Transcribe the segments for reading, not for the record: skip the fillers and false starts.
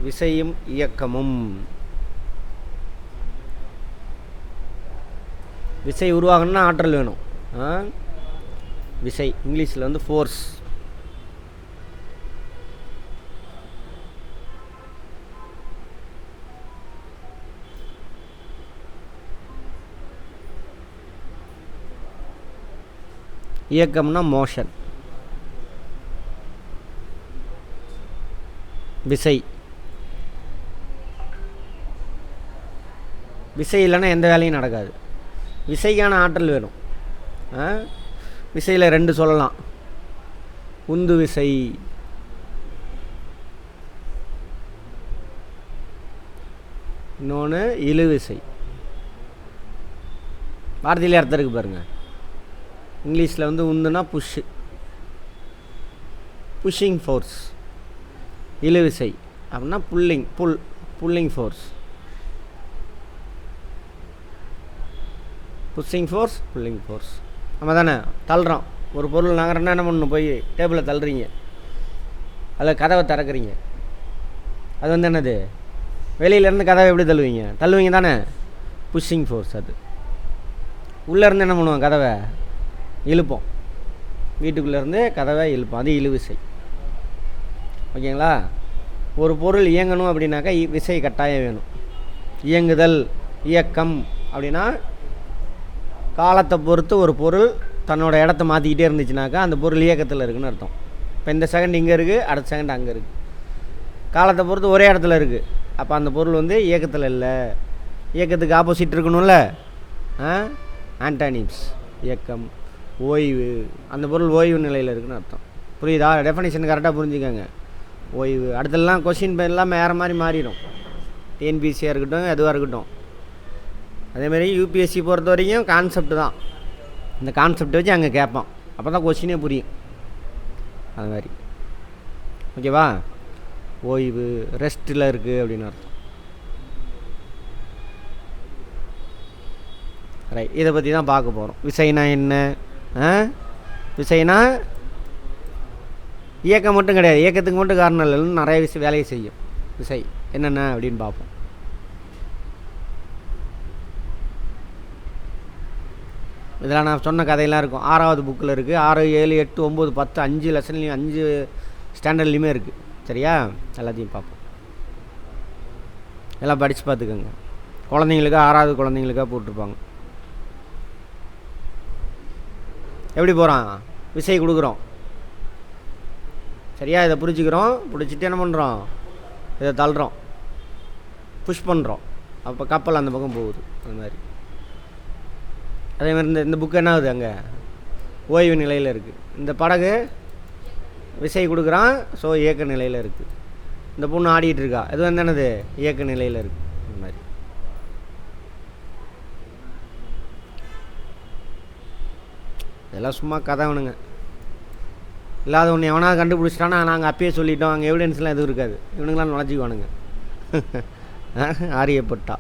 விசையும் இயக்கமும். விசை உருவாகணும்னா ஆற்றல் வேணும். விசை இங்கிலீஷில் வந்து ஃபோர்ஸ். இயக்கம்னா மோஷன். விசை விசை இல்லைன்னா எந்த வேலையும் நடக்காது. விசைக்கான ஆற்றல் வேணும். விசையில் ரெண்டு சொல்லலாம். உந்து விசை, இன்னொன்று இழு விசை. வார்த்தையிலே அர்த்தம் இருக்குது பாருங்கள். இங்கிலீஷில் வந்து உந்துனா புஷ்ஷு, புஷ்ஷிங் ஃபோர்ஸ். இழு விசை அப்படின்னா pulling force. Pushing force, pulling force. நம்ம தானே தள்ளுறோம். ஒரு பொருள் நகரன்னா என்ன பண்ணணும்? போய் டேபிளை தள்ளுறீங்க, அதில் கதவை திறக்கிறீங்க. அது வந்து என்னது? வெளியிலேருந்து கதவை எப்படி தள்ளுவீங்க தானே? Pushing force. அது உள்ளேருந்து என்ன பண்ணுவோம்? கதவை இழுப்போம். வீட்டுக்குள்ளேருந்து கதவை இழுப்போம். அது இழுவிசை. ஓகேங்களா? ஒரு பொருள் இயங்கணும் அப்படின்னாக்கா விசை கட்டாயம் வேணும். இயங்குதல், இயக்கம் அப்படின்னா காலத்தை பொறுத்து ஒரு பொருள் தன்னோட இடத்த மாற்றிக்கிட்டே இருந்துச்சுனாக்கா அந்த பொருள் இயக்கத்தில் இருக்குதுன்னு அர்த்தம். இப்போ இந்த செகண்ட் இங்கே இருக்குது, அடுத்த செகண்ட் அங்கே இருக்குது. காலத்தை பொறுத்து ஒரே இடத்துல இருக்குது. அப்போ அந்த பொருள் வந்து இயக்கத்தில் இல்லை. இயக்கத்துக்கு ஆப்போசிட் இருக்கணும்ல. ஆன்டானிம்ஸ். இயக்கம், ஓய்வு. அந்த பொருள் ஓய்வு நிலையில் இருக்குதுன்னு அர்த்தம். புரியுதா? டெஃபனிஷன் கரெக்டாக புரிஞ்சுக்கோங்க. ஓய்வு. அடுத்தெல்லாம் கொஸ்டின் எல்லாம் வேறு மாதிரி மாறிடும். டிஎன்பிசியாக இருக்கட்டும், எதுவாக இருக்கட்டும். அதேமாதிரி யூபிஎஸ்சி பொறுத்த வரைக்கும் கான்செப்ட் தான். இந்த கான்செப்டை வச்சு அங்கே கேட்பான். அப்போ தான் கொஸ்டினே புரியும். அது மாதிரி. ஓகேவா? ஓய்வு, ரெஸ்ட்டில் இருக்குது அப்படின்னு அர்த்தம். ரைட். இதை பற்றி தான் பார்க்க போகிறோம். விசைனா என்ன? விசைனா இயக்கம் மட்டும் கிடையாது. இயக்கத்துக்கு மட்டும் காரணம் இல்லை, நிறைய வேலையை செய்யும் விசை. என்னென்ன அப்படின்னு பார்ப்போம். இதெல்லாம் நான் சொன்ன கதையெல்லாம் இருக்கும். 6வது புக்கில் இருக்குது. 6, 7, 8, 9, 10 5 லெசன்லேயும் 5 ஸ்டாண்டர்ட்லேயுமே இருக்குது. சரியா? எல்லாத்தையும் பார்ப்போம். எல்லாம் படித்து பார்த்துக்கோங்க. குழந்தைங்களுக்காக 6வது குழந்தைங்களுக்காக போட்டிருப்பாங்க. எப்படி போகிறான்? விசை கொடுக்குறோம். சரியா? இதை புரிஞ்சுக்கிறோம். பிடிச்சிட்டு என்ன பண்ணுறோம்? இதை தள்ளுறோம், புஷ் பண்ணுறோம். அப்போ கப்பல் அந்த பக்கம் போகுது. அந்த மாதிரி. அதே மாதிரி இந்த புக்கு என்ன ஆகுது? அங்கே ஓய்வு நிலையில் இருக்குது. இந்த படகு விசை கொடுக்குறான். ஸோ இயக்க நிலையில் இருக்குது. இந்த பொண்ணு ஆடிட்டு இருக்கா. இது வந்து என்னது? இயக்க நிலையில் இருக்குது. அந்த மாதிரி. இதெல்லாம் சும்மா கதை வேணுங்க. இல்லாத ஒன்று எவனாவது கண்டுபிடிச்சிட்டானா நாங்கள் அப்பயே சொல்லிட்டோம். அங்கே எவிடன்ஸ்லாம் எதுவும் இருக்காது. இவனுங்களாம் நுழைச்சிக்குவானுங்க. ஆரியப்பட்டா.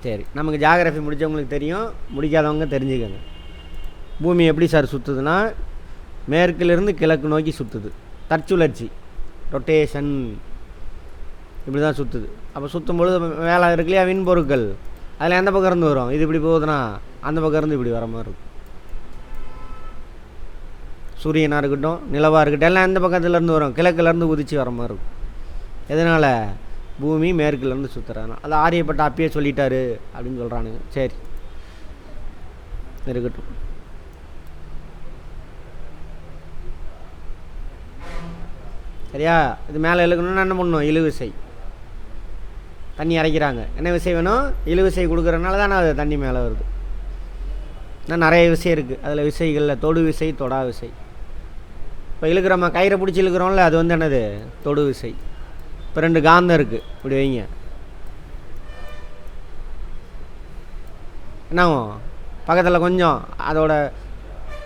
சரி, நமக்கு ஜியாகிரஃபி முடித்தவங்களுக்கு தெரியும், முடிக்காதவங்க தெரிஞ்சுக்கோங்க. பூமி எப்படி சார் சுற்றுதுன்னா மேற்கிலிருந்து கிழக்கு நோக்கி சுற்றுது. தற்சுழற்சி, ரொட்டேஷன். இப்படி தான் சுற்றுது. அப்போ சுற்றும் பொழுது மேலே இருக்கு இல்லையா விண்பொருட்கள், அதில் எந்த பக்கம் இருந்து வரும்? இது இப்படி போகுதுன்னா அந்த பக்கம் இருந்து இப்படி வர மாதிரி இருக்கும். சூரியனாக இருக்கட்டும், நிலவாக இருக்கட்டும், எல்லாம் எந்த பக்கத்துலேருந்து வரும்? கிழக்குலேருந்து உதிச்சு வர மாதிரி இருக்கும். எதனால்? பூமி மேற்குலேருந்து சுற்றுறாங்க. அது ஆரியப்பட்ட அப்பயே சொல்லிட்டாரு அப்படின்னு சொல்கிறானுங்க. சரி, இருக்கட்டும். சரியா? இது மேலே இழுக்கணும்னா என்ன பண்ணணும்? இழுவிசை. தண்ணி இறைக்கிறாங்க. என்ன விசை வேணும்? இழுவிசை கொடுக்குறதுனால தானே அது தண்ணி மேலே வருது. இன்னும் நிறைய விசை இருக்குது. அதில் விசைகளில் தொடு விசை, தொடா விசை. இப்போ இழுக்கிறோமா, கயிறை பிடிச்சி இழுக்கிறோம்ல, அது வந்து என்னது? தொடு விசை. இப்போ 2 காந்தம் இருக்குது. இப்படி வைங்க. என்னாகும்? பக்கத்தில் கொஞ்சம் அதோட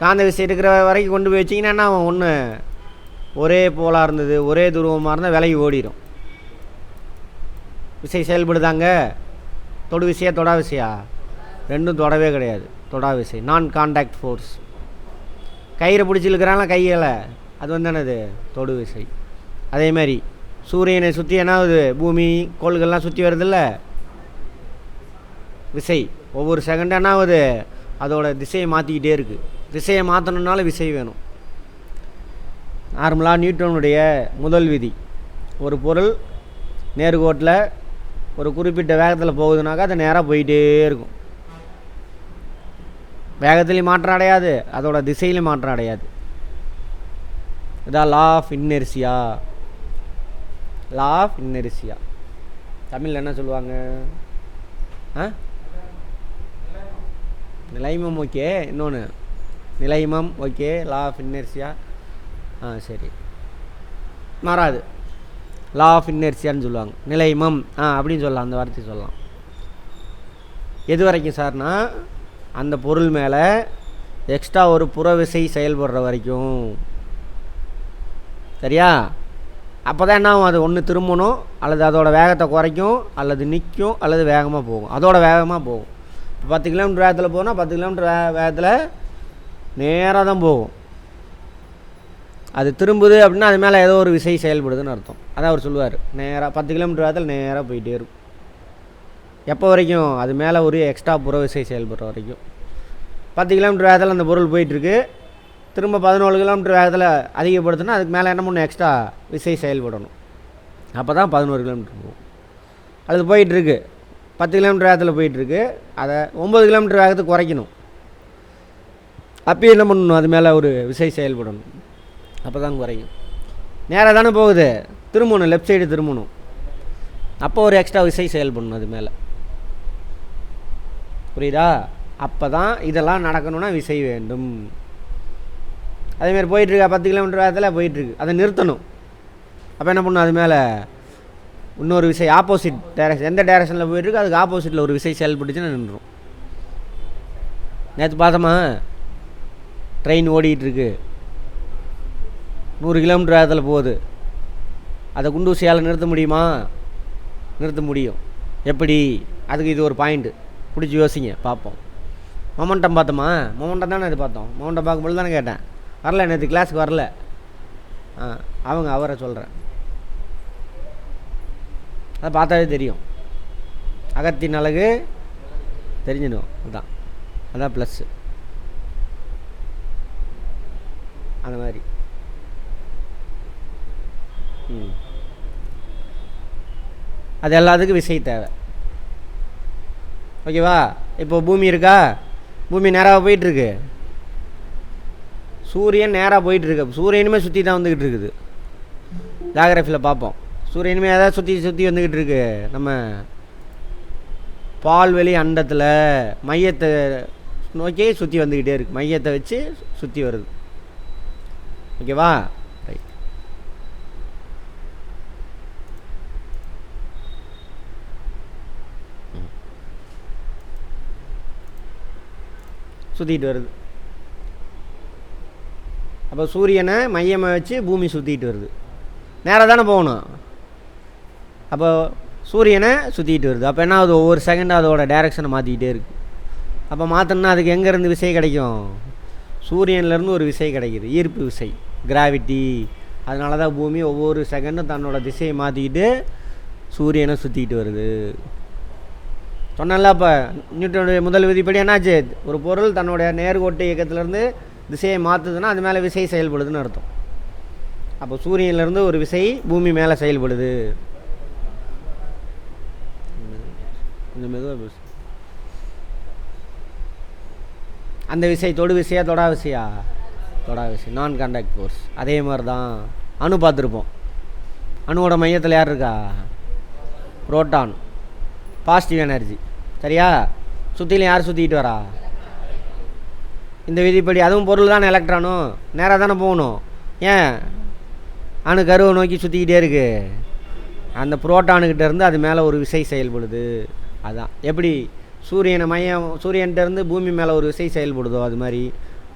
காந்த விசை இருக்கிற வரைக்கும் கொண்டு போய் வச்சிங்கன்னா என்ன ஆகும்? ஒன்று ஒரே போலாக இருந்தது, ஒரே துருவமாக இருந்தால் விலகி ஓடிடும். விசை செயல்படுதாங்க. தொடு விசையா தொடா விசையா? ரெண்டும் தொடவே கிடையாது. தொடா விசை, நான் காண்டாக்ட் ஃபோர்ஸ். கயிறை பிடிச்சிருக்கிறாங்களா கையில், அது வந்து என்னது, தொடு விசை. அதேமாதிரி சூரியனை சுற்றி என்னாவது, பூமி கோள்கள்லாம் சுற்றி வருதில்ல, விசை. ஒவ்வொரு செகண்ட் என்னாவது அதோட திசையை மாற்றிக்கிட்டே இருக்குது. திசையை மாற்றணுன்னால விசை வேணும். நார்மலாக நியூட்டனுடைய முதல் விதி, ஒரு பொருள் நேர்கோட்டில் ஒரு குறிப்பிட்ட வேகத்தில் போகுதுனாக்கா அது நேராக போயிட்டே இருக்கும். வேகத்துலேயும் மாற்றம் அடையாது, அதோட திசையிலையும் மாற்றம் அடையாது. இதான் லா ஆஃப் இன்எர்சியா. லா ஆஃப் இன்எர்சியா தமிழில் என்ன சொல்லுவாங்க? நிலைமம் ஓகே, இன்னொன்று நிலைமம் ஓகே, லா ஆஃப் இன்எர்சியா சரி மாறாது. லா ஆஃப் இன்எர்சியான்னு சொல்லுவாங்க. நிலைமம் அப்படின்னு சொல்லலாம், அந்த வார்த்தையை சொல்லலாம். எது வரைக்கும் சார்னா, அந்த பொருள் மேலே எக்ஸ்ட்ரா ஒரு புறவிசை செயல்படுற வரைக்கும். சரியா? அப்போ தான் என்ன ஆகும், அது ஒன்று திரும்பணும், அல்லது அதோட வேகத்தை குறைக்கும், அல்லது நிற்கும், அல்லது வேகமாக போகும். அதோட வேகமாக போகும். இப்போ 10 கிலோமீட்டர் வேகத்தில் போனால் 10 கிலோமீட்டர் வேகத்தில் நேராக தான் போகும். அது திரும்புது அப்படின்னா அது மேலே ஏதோ ஒரு விசை செயல்படுதுன்னு அர்த்தம். அதான் அவர் சொல்லுவார், நேராக 10 கிலோமீட்டர் வேகத்தில் நேராக போயிட்டே இருக்கும். எப்போ வரைக்கும்? அது மேலே ஒரு எக்ஸ்ட்ரா புற விசை செயல்படுற வரைக்கும். 10 கிலோமீட்டர் வேகத்தில் அந்த பொருள் போயிட்டுருக்கு, திரும்ப 14 கிலோமீட்டர் வேகத்தில் அதிகப்படுத்தினா அதுக்கு மேலே என்ன பண்ணணும், எக்ஸ்ட்ரா விசை செயல்படணும். அப்போ தான் 11 கிலோமீட்டர் போகும். அது போயிட்டுருக்கு 10 கிலோமீட்டர் வேகத்தில் போயிட்டுருக்கு, அதை 9 கிலோமீட்டர் வேகத்துக்கு குறைக்கணும். அப்போ என்ன பண்ணணும், அது மேலே ஒரு விசை செயல்படணும். அப்போ தான் குறையும். நேராக தானே போகுது, திரும்பணும், லெஃப்ட் சைடு திரும்பணும். அப்போ ஒரு எக்ஸ்ட்ரா விசை செயல்படணும் அது மேலே. புரியுதா? அப்போ தான் இதெல்லாம் நடக்கணும்னா விசை வேண்டும். அதேமாதிரி போயிட்டுருக்கா 10 கிலோமீட்டர் வேகத்தில் போயிட்டுருக்கு, அதை நிறுத்தணும். அப்போ என்ன பண்ணணும், அது மேலே இன்னொரு விசை, ஆப்போசிட் டைரக்ஷன், எந்த டைரக்ஷனில் போயிட்டுருக்கு அதுக்கு ஆப்போசிட்டில் ஒரு விசை செயல்பட்டுச்சுன்னா நின்றுடும். நேற்று பார்த்தோமா, ட்ரெயின் ஓடிட்டுருக்கு, 100 கிலோமீட்டர் வேகத்தில் போகுது. அதை குண்டூசியால் நிறுத்த முடியுமா? நிறுத்த முடியும். எப்படி? அதுக்கு இது ஒரு பாயிண்ட்டு, பிடிச்சி யோசிங்க பார்ப்போம். மொமெண்டம் பார்த்தோமா? மொமெண்டம் தானே இது பார்த்தோம். மொமெண்டம் பார்க்கும்போது தானே கேட்டேன். வரல, நேற்று கிளாஸுக்கு வரல. அவரை சொல்கிறேன், அதை பார்த்தாவே தெரியும். அகத்தின் அழகு தெரிஞ்சிடும். அதான் ப்ளஸ்ஸு. அந்த மாதிரி அது எல்லாத்துக்கும் விசை தேவை. ஓகேவா? இப்போ பூமி இருக்கா, பூமி நேராக போயிட்டுருக்கு, சூரியன் நேராக போயிட்டுருக்கு, சூரியனுமே சுற்றி தான் வந்துக்கிட்டு இருக்குது. ஜாகிரஃபியில் பார்ப்போம், சூரியனுமே ஏதாவது சுற்றி வந்துக்கிட்டு இருக்கு. நம்ம பால்வெளி அண்டத்தில் மையத்தை நோக்கி சுற்றி வந்துக்கிட்டே இருக்குது, மையத்தை வச்சு சுற்றி வருது. ஓகேவா? ரைட். சுற்றிட்டு வருது. அப்போ சூரியனை மையமாக வச்சு பூமி சுற்றிட்டு வருது. நேராக தானே போகணும். அப்போ சூரியனை சுற்றிட்டு வருது. அப்போ என்ன ஆகுது, ஒவ்வொரு செகண்டும் அதோட டைரக்ஷனை மாற்றிக்கிட்டே இருக்குது. அப்போ மாற்றணுன்னா அதுக்கு எங்கேருந்து விசை கிடைக்கும்? சூரியன்லேருந்து ஒரு விசை கிடைக்கிது, ஈர்ப்பு விசை, கிராவிட்டி. அதனால தான் பூமி ஒவ்வொரு செகண்டும் தன்னோட திசையை மாற்றிக்கிட்டு சூரியனை சுற்றிக்கிட்டு வருது. சொன்னால அப்போ நியூட்டனுடைய முதல் விதிப்படி என்னாச்சு, ஒரு பொருள் தன்னுடைய நேர்கோட்டு இயக்கத்திலேருந்து திசையை மாற்றுதுன்னா அது மேலே விசை செயல்படுதுன்னு அர்த்தம். அப்போ சூரியன்லேருந்து ஒரு விசை பூமி மேலே செயல்படுது. இந்த மெதுவாக அந்த விசை தொடு விசையா தொடா விசையா? தொடா விசை, நான் காண்டாக்ட் ஃபோர்ஸ். அதே மாதிரி தான் அணு பார்த்துருப்போம். அணுவோட மையத்தில் யார் இருக்கா? Proton, positive energy. சரியா? சுற்றிலும் யார் சுற்றிக்கிட்டு வரா? இந்த விதிப்படி அதுவும் பொருள் தானே, எலக்ட்ரானும் நேராக தானே போகணும். ஏன்? அணு கருவை நோக்கி சுற்றிக்கிட்டே இருக்குது. அந்த புரோட்டானுக்கிட்ட இருந்து அது மேலே ஒரு விசை செயல்படுது. அதுதான் எப்படி சூரியன்கிட்டேருந்து பூமி மேலே ஒரு விசை செயல்படுதோ அது மாதிரி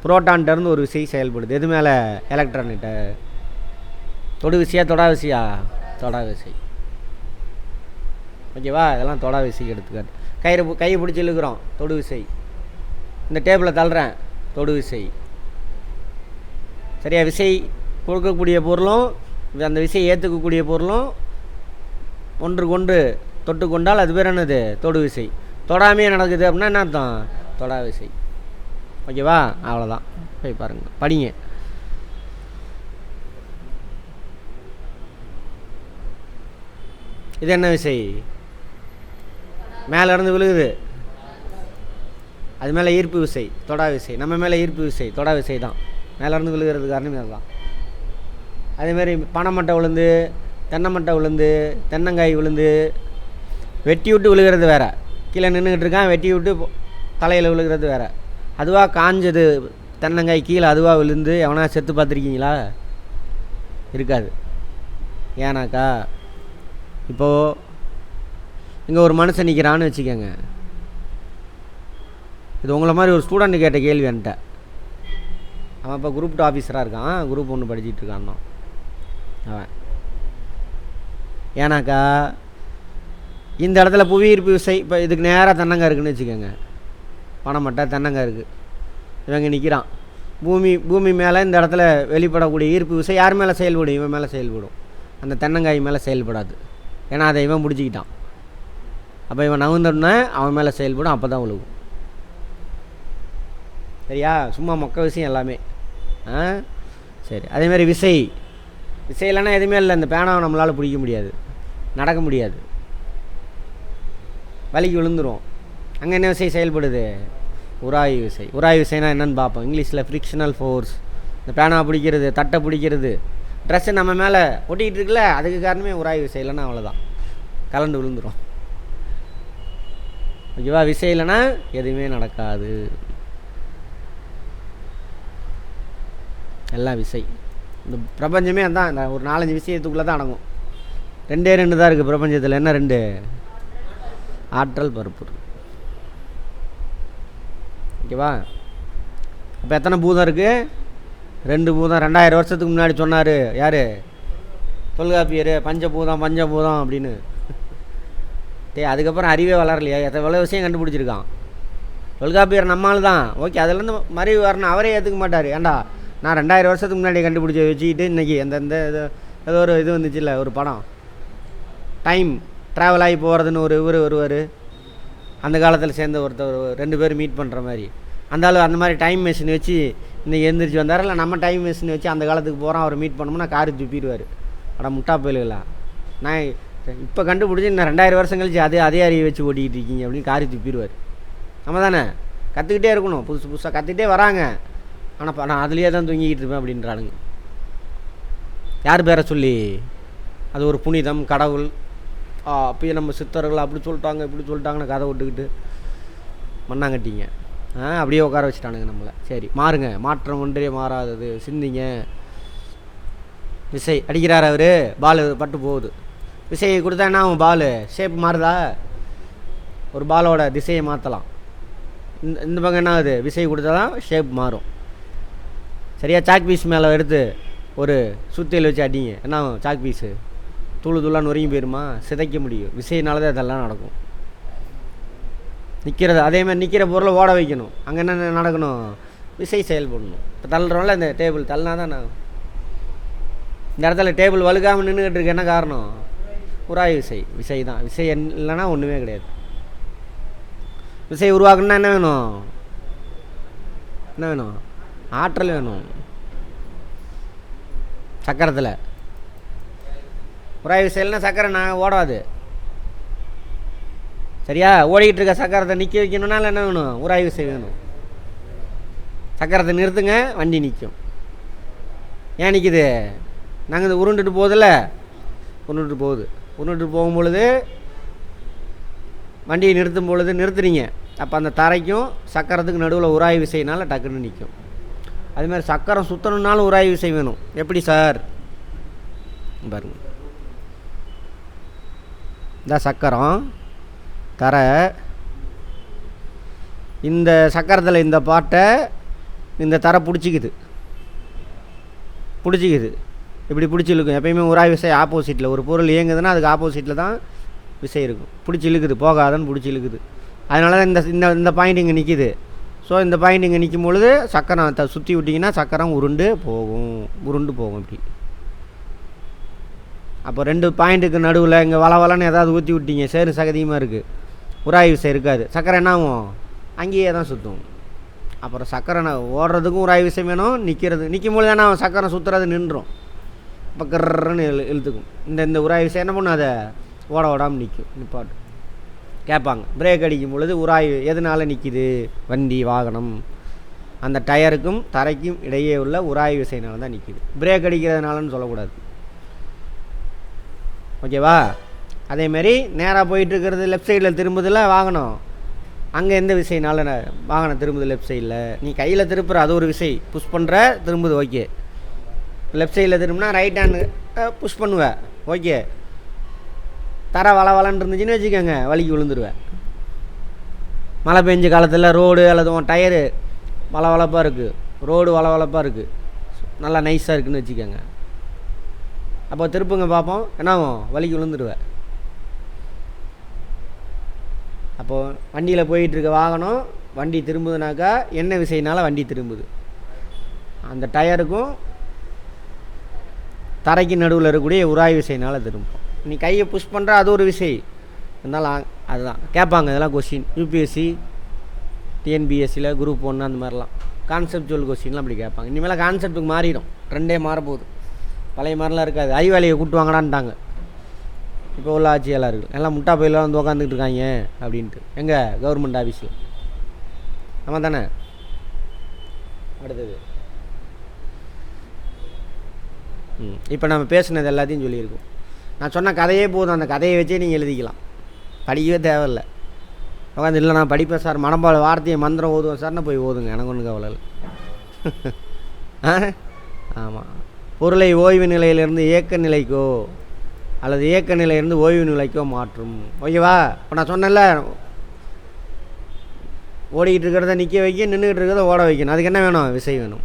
புரோட்டான்கிட்டேருந்து ஒரு விசை செயல்படுது. எது மேலே? எலக்ட்ரான்கிட்ட. தொடு விசையா தொடா விசையா? தொடா விசை. ஓகேவா? இதெல்லாம் தொடா விசைக்கு எடுத்துக்காட்டு. கையை பிடிச்சி இழுக்கிறோம், தொடு விசை. இந்த டேபிளை தள்ளுறேன், தொடு விசை. சரியா? விசை கொடுக்கக்கூடிய பொருளும் அந்த விசையை ஏற்றுக்கக்கூடிய பொருளும் ஒன்றுக்கு ஒன்று தொட்டு கொண்டால் அது பேர் என்னது? தொடு விசை. தொடாமையே நடக்குது அப்படின்னா என்ன அர்த்தம்? தொடா விசை. ஓகேவா? அவ்வளோதான். போய் பாருங்கள், படிங்க. இது என்ன விசை? மேலே இருந்து விழுகுது, அது மேலே ஈர்ப்பு விசை, தொடா விசை. நம்ம மேலே ஈர்ப்பு விசை, தொடா விசை தான். மேலேருந்து விழுகிறது காரணமே அதுதான். அதேமாதிரி பனை மட்டை விழுந்து, தென்னை மட்டை விழுந்து, தென்னங்காய் விழுந்து வெட்டி விட்டு விழுகிறது வேறு. கீழே நின்றுக்கிட்டு இருக்கான், வெட்டி விட்டு தலையில் விழுகிறது வேறு. அதுவாக காஞ்சது தென்னங்காய் கீழே அதுவாக விழுந்து எவனா செத்து பார்த்துருக்கீங்களா? இருக்காது. ஏன்னாக்கா இப்போது இங்கே ஒரு மனுஷன் நிற்கிறான்னு வச்சுக்கோங்க. இது உங்களை மாதிரி ஒரு ஸ்டூடெண்ட்டு கேட்ட கேள்வி என்கிட்ட. அவன் இப்போ குரூப் 2 ஆஃபீஸராக இருக்கான், குரூப் 1 படிச்சுட்டு இருக்கான் தான் அவன். ஏன்னாக்கா இந்த இடத்துல புவி ஈர்ப்பு விசை, இப்போ இதுக்கு நேராக தென்னங்காய் இருக்குதுன்னு வச்சுக்கோங்க. பனைமட்டை தென்னங்காய் இருக்குது, இவங்க நிற்கிறான். பூமி மேலே இந்த இடத்துல வெளிப்படக்கூடிய ஈர்ப்பு விசை யார் மேலே செயல்படும்? இவன் மேலே செயல்படும். அந்த தென்னங்காய் மேலே செயல்படாது. ஏன்னா அதை இவன் பிடிச்சிக்கிட்டான். அப்போ இவன் நவுந்தோடனே அவன் மேலே செயல்படும், அப்போ தான் விழுகும். சரியா? சும்மா மொக்க விஷயம் எல்லாமே. சரி. அதேமாதிரி விசை இல்லைன்னா எதுவுமே இல்லை. இந்த பேனாவை நம்மளால் பிடிக்க முடியாது, நடக்க முடியாது, வலிக்கு விழுந்துடும். அங்கே என்ன விசை செயல்படுது? உராய்வு விசை. உராய்வு விசைனா என்னென்னு பார்ப்போம். இங்கிலீஷில் ஃப்ரிக்ஷனல் ஃபோர்ஸ். இந்த பேனாவை பிடிக்கிறது, தட்டை பிடிக்கிறது, ட்ரெஸ்ஸு நம்ம மேலே ஒட்டிக்கிட்டு இருக்குல்ல, அதுக்கு காரணமே உராய்வு விசை. இல்லைன்னா அவ்வளோதான், கலண்டு விழுந்துடும். ஓகேவா? விசை இல்லைன்னா எதுவுமே நடக்காது, எல்லாம் விசை. இந்த பிரபஞ்சமே அதான், இந்த ஒரு 4-5 விஷயத்துக்குள்ளே தான் அடங்கும். 2 தான் இருக்குது பிரபஞ்சத்தில். என்ன 2? ஆற்றல், பருப்பு. ஓகேவா? அப்போ எத்தனை பூதம் இருக்குது? 2 பூதம். 2000 வருஷத்துக்கு முன்னாடி சொன்னார் யார்? தொல்காப்பியர். பஞ்சபூதம் அப்படின்னு. அதுக்கப்புறம் அறிவே வளரலையா? எவ்வளோ விஷயம் கண்டுபிடிச்சிருக்கான் தொல்காப்பியர். நம்மால் தான். ஓகே, அதுலேருந்து மறைவு வரணும். அவரே ஏற்றுக்க மாட்டார். ஏண்டா நான் 2000 வருஷத்துக்கு முன்னாடி கண்டுபிடிச்சி வச்சுக்கிட்டு இன்றைக்கி இந்த ஏதோ ஒரு இது வந்துச்சுல்ல, ஒரு படம், டைம் ட்ராவல் ஆகி போகிறதுன்னு ஒரு இவர் வருவார். அந்த காலத்தில் சேர்ந்த ஒருத்தர் 2 பேர் மீட் பண்ணுற மாதிரி. அந்த ஆள் அந்த மாதிரி டைம் மிஷின் வச்சு இன்றைக்கி எழுந்திரிச்சு வந்தார். இல்லை நம்ம டைம் மிஷின் வச்சு அந்த காலத்துக்கு போகிறோம், அவர் மீட் பண்ணோம்னா காரி துப்பிடுவார். அட முட்டா போயிலுங்களா, நான் இப்போ கண்டுபிடிச்சி இன்னும் 2000 வருஷம் கழிச்சு அதே அறிவை வச்சு ஓட்டிக்கிட்டு இருக்கீங்க அப்படின்னு காரி துப்பிடுவார். நம்ம தானே கற்றுக்கிட்டே இருக்கணும், புதுசாக கற்றுக்கிட்டே வராங்க. ஆனால் நான் அதுலேயே தான் தூங்கிக்கிட்டு இருப்பேன் அப்படின்றானுங்க. யார் பேரை சொல்லி? அது ஒரு புனிதம், கடவுள். அப்பயே நம்ம சித்தர்கள் அப்படி சொல்லிட்டாங்க இப்படி சொல்லிட்டாங்கன்னு கதை விட்டுக்கிட்டு மண்ணாங்கட்டிங்க. அப்படியே உட்கார வச்சுட்டானுங்க நம்மளை. சரி, மாறுங்க, மாற்றம் ஒன்றே மாறாதது, சிந்திங்க. விசை அடிக்கிறார் அவர், பால் பட்டு போகுது. விசையை கொடுத்தா என்ன ஆகும்? பால் ஷேப் மாறுதா? ஒரு பாலோட திசையை மாற்றலாம். இந்த பக்கம் என்ன ஆகுது? விசை கொடுத்தா தான் ஷேப் மாறும். சரியா? சாக் பீஸ் மேலே எடுத்து ஒரு சுத்தியில் வச்சு அடிங்க, என்ன ஆகும்? சாக் பீஸு தூளாக நொறுங்கி போயிருமா? சிதைக்க முடியும். விசையினால தான் இதெல்லாம் நடக்கும். நிற்கிறது அதேமாதிரி நிற்கிற பொருளை ஓட வைக்கணும். அங்கே என்ன நடக்கணும்? விசை செயல்படணும். இப்போ தள்ளுறோம்ல, இந்த டேபிள் தள்ளினா தான் நான் இந்த இடத்துல டேபிள் வலுக்காமல் நின்றுக்கிட்டு இருக்கு. என்ன காரணம்? உராய்வு விசை தான். விசை இல்லைன்னா ஒன்றுமே கிடையாது. விசை உருவாக்கணும்னா என்ன வேணும்? ஆற்றல் வேணும். சக்கரத்தில் உராய்வு விசைனா சக்கரை நான் ஓடாது. சரியா? ஓடிக்கிட்டு இருக்க சக்கரத்தை நிற்க வைக்கணும்னால என்ன வேணும்? உராய்வு விசை வேணும். சக்கரத்தை நிறுத்துங்க, வண்டி நிற்கும். ஏன் நிற்கிது? நாங்கள் இந்த உருண்டுட்டு போகும்பொழுது வண்டியை நிறுத்தும் பொழுது நிறுத்துறீங்க. அப்போ அந்த தரைக்கும் சக்கரத்துக்கு நடுவில் உராய்வு விசையினால் டக்குன்னு நிற்கும். அதுமாதிரி சக்கரம் சுற்றணுன்னாலும் உராய்வு விசை வேணும். எப்படி சார்? பாருங்க, இந்த சக்கரம் தரை, இந்த சக்கரத்தில் இந்த பாட்டை இந்த தரை பிடிச்சிக்குது. இப்படி பிடிச்சி இழுக்கும். எப்பயுமே உராய்வு விசை ஆப்போசிட்டில். ஒரு பொருள் இயங்குதுன்னா அதுக்கு ஆப்போசிட்டில் தான் விசை இருக்கும். பிடிச்சி இழுக்குது, போகாதன்னு பிடிச்சி இழுக்குது. அதனால தான் இந்த பாயிண்ட் இங்கே நிற்கிது. ஸோ இந்த பாயிண்ட் இங்கே நிற்கும் பொழுது சக்கரம் சுற்றி விட்டிங்கன்னா சக்கரம் உருண்டு போகும் இப்படி. அப்போ 2 பாயிண்ட்டுக்கு நடுவில் இங்கே வளவலன்னு ஏதாவது ஊற்றி விட்டீங்க, சேறு சகதியமாக இருக்குது, உராய்வு விசை இருக்காது, சக்கரை என்ன ஆகும், அங்கேயே தான் சுற்றும். அப்புறம் சக்கரை ஓடுறதுக்கும் உராய்வு விசை வேணும், நிற்கும் பொழுது என்ன சக்கரம் சுற்றுறது நின்றும், இப்போ கர்றன்னு இழுத்துக்கும். இந்த உராய்வு விசை என்ன பண்ணும், அதை ஓடாமல் நிற்பாட்டு கேட்பாங்க. பிரேக் அடிக்கும் பொழுது உராய்வு எதனால் நிற்கிது, வண்டி வாகனம் அந்த டயருக்கும் தரைக்கும் இடையே உள்ள உராய்வு விசைனால தான் நிற்கிது, பிரேக் அடிக்கிறதுனாலன்னு சொல்லக்கூடாது. ஓகேவா? அதேமாரி நேராக போயிட்டுருக்கிறது லெஃப்ட் சைடில் திரும்புதில் வாகனம், அங்கே எந்த விசைனால வாகனம் திரும்புது லெஃப்ட் சைடில், நீ கையில் திருப்புற அது ஒரு விசை, புஷ் பண்ணுற திரும்புது, ஓகே. லெஃப்ட் சைடில் திரும்பினா ரைட் ஹேண்டு புஷ் பண்ணுவேன், ஓகே. தர வளவலன்னு இருந்துச்சுன்னு வச்சுக்கோங்க, வலிக்கு விழுந்துருவேன். மழை பெஞ்ச காலத்தில் ரோடு அல்லது உன் டயரு வளவளப்பாக இருக்குது, ரோடு வளவளப்பாக இருக்குது, நல்லா நைஸாக இருக்குதுன்னு வச்சுக்கோங்க, அப்போ திருப்புங்க பார்ப்போம், என்னாகும், வலிக்கு விழுந்துடுவேன். அப்போது வண்டியில் போயிட்டுருக்க வாகனம் வண்டி திரும்புதுனாக்கா என்ன விசைனால வண்டி திரும்புது, அந்த டயருக்கும் தரைக்கு நடுவில் இருக்கக்கூடிய உராய்வு விசைனால் திரும்பும். நீ கையை புஷ் பண்ணுற அது ஒரு விசை, இருந்தாலும் அதுதான் கேட்பாங்க. இதெல்லாம் கொஸ்டின் யூபிஎஸ்சி டிஎன்பிஎஸ்சியில் குரூப் 1 அந்த மாதிரிலாம் கான்செப்டுவல் கொஸ்டின்லாம் அப்படி கேட்பாங்க. இனிமேல் கான்செப்ட்டுக்கு மாறிடும், ட்ரெண்டே மாறப்போகுது, பழைய மாதிரிலாம் இருக்காது. அறிவாளியை கூப்பிட்டு வாங்கடான்ட்டாங்க இப்போ உள்ள ஆட்சியாளர்கள், எல்லாம் முட்டா பையில வந்து உட்காந்துக்கிட்டு இருக்காங்க அப்படின்ட்டு. எங்கே கவர்மெண்ட் ஆஃபீஸில் ஆமாம் தானே. அடுத்தது இப்போ நம்ம பேசுனது எல்லாத்தையும் சொல்லியிருக்கோம். நான் சொன்ன கதையே போதும், அந்த கதையை வச்சே நீங்கள் எழுதிக்கலாம், படிக்கவே தேவையில்லை. உட்காந்து இல்லை நான் படிப்பேன் சார், மனப்பாட வார்த்தையை மந்திரம் ஓதுவேன் சார்னா போய் ஓதுங்க, எனக்கு ஒன்றும் கவலை இல்லை. ஆமாம். பொருளை ஓய்வு நிலையிலிருந்து இயக்க நிலைக்கோ அல்லது இயக்க நிலையிலிருந்து ஓய்வு நிலைக்கோ மாற்றும், ஓகேவா? இப்போ நான் சொன்னேன்ல, ஓடிக்கிட்டு இருக்கிறத நிற்க வைக்க, நின்றுக்கிட்டு இருக்கிறத ஓட வைக்கணும், அதுக்கு என்ன வேணும், விசை வேணும்.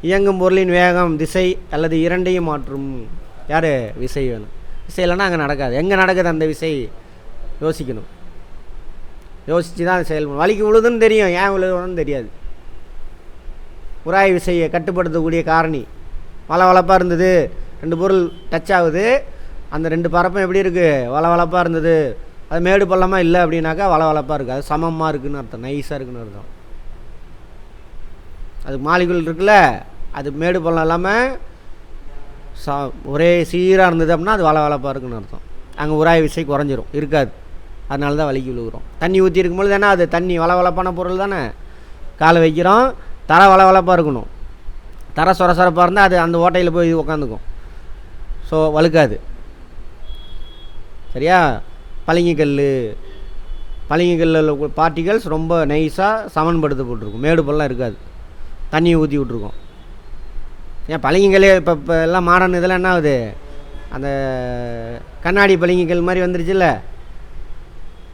இயங்கும் பொருளின் வேகம் திசை அல்லது இரண்டையும் மாற்றும், யார், விசை வேணும். விசை இல்லைன்னா அங்கே நடக்காது. எங்கே நடக்குது அந்த விசை, யோசிக்கணும், யோசித்து தான் செயல்படும். வலிக்கு விழுதுன்னு தெரியும், ஏன் விழுதுன்னு தெரியாது. உராய் விசையை கட்டுப்படுத்தக்கூடிய காரணி வளவளப்பாக இருந்தது, 2 பொருள் டச் ஆகுது, அந்த 2 பரப்பும் எப்படி இருக்குது, வளவளப்பாக இருந்தது, அது மேடு பள்ளமாக இல்லை அப்படின்னாக்கா வளவளப்பாக இருக்குது, அது சமமாக இருக்குதுன்னு அர்த்தம், நைஸாக இருக்குதுன்னு அர்த்தம். அதுக்கு மாலிகுல் இருக்குல்ல, அது மேடு பள்ளம் இல்லாமல் ஒரே சீராக இருந்தது அப்படின்னா அது வளவளப்பாக இருக்குன்னு அர்த்தம். அங்கே உராய் விசை குறைஞ்சிரும், இருக்காது, அதனால தான் வலிக்கு விழுகிறோம். தண்ணி ஊற்றி இருக்கும்பொழுது தானே அது தண்ணி வளவளப்பான பொருள் தானே, காலை வைக்கிறோம், தர வளவளப்பாக இருக்கணும், தர சொரசொரப்பாக இருந்தால் அது அந்த ஓட்டையில் போய் உக்காந்துக்கும், ஸோ வழுக்காது. சரியா? பளிங்குக்கல்லில் பார்ட்டிகல்ஸ் ரொம்ப நைஸாக சமன்படுத்தப்பட்டிருக்கும், மேடு பள்ளம் இருக்காது, தண்ணியை ஊற்றி விட்ருக்கோம். ஏன் பளிங்குக்கல்லே இப்போ எல்லாம் மாடர்ன் இதெல்லாம் என்ன ஆகுது, அந்த கண்ணாடி பளிங்குக்கல் மாதிரி வந்துருச்சுல்ல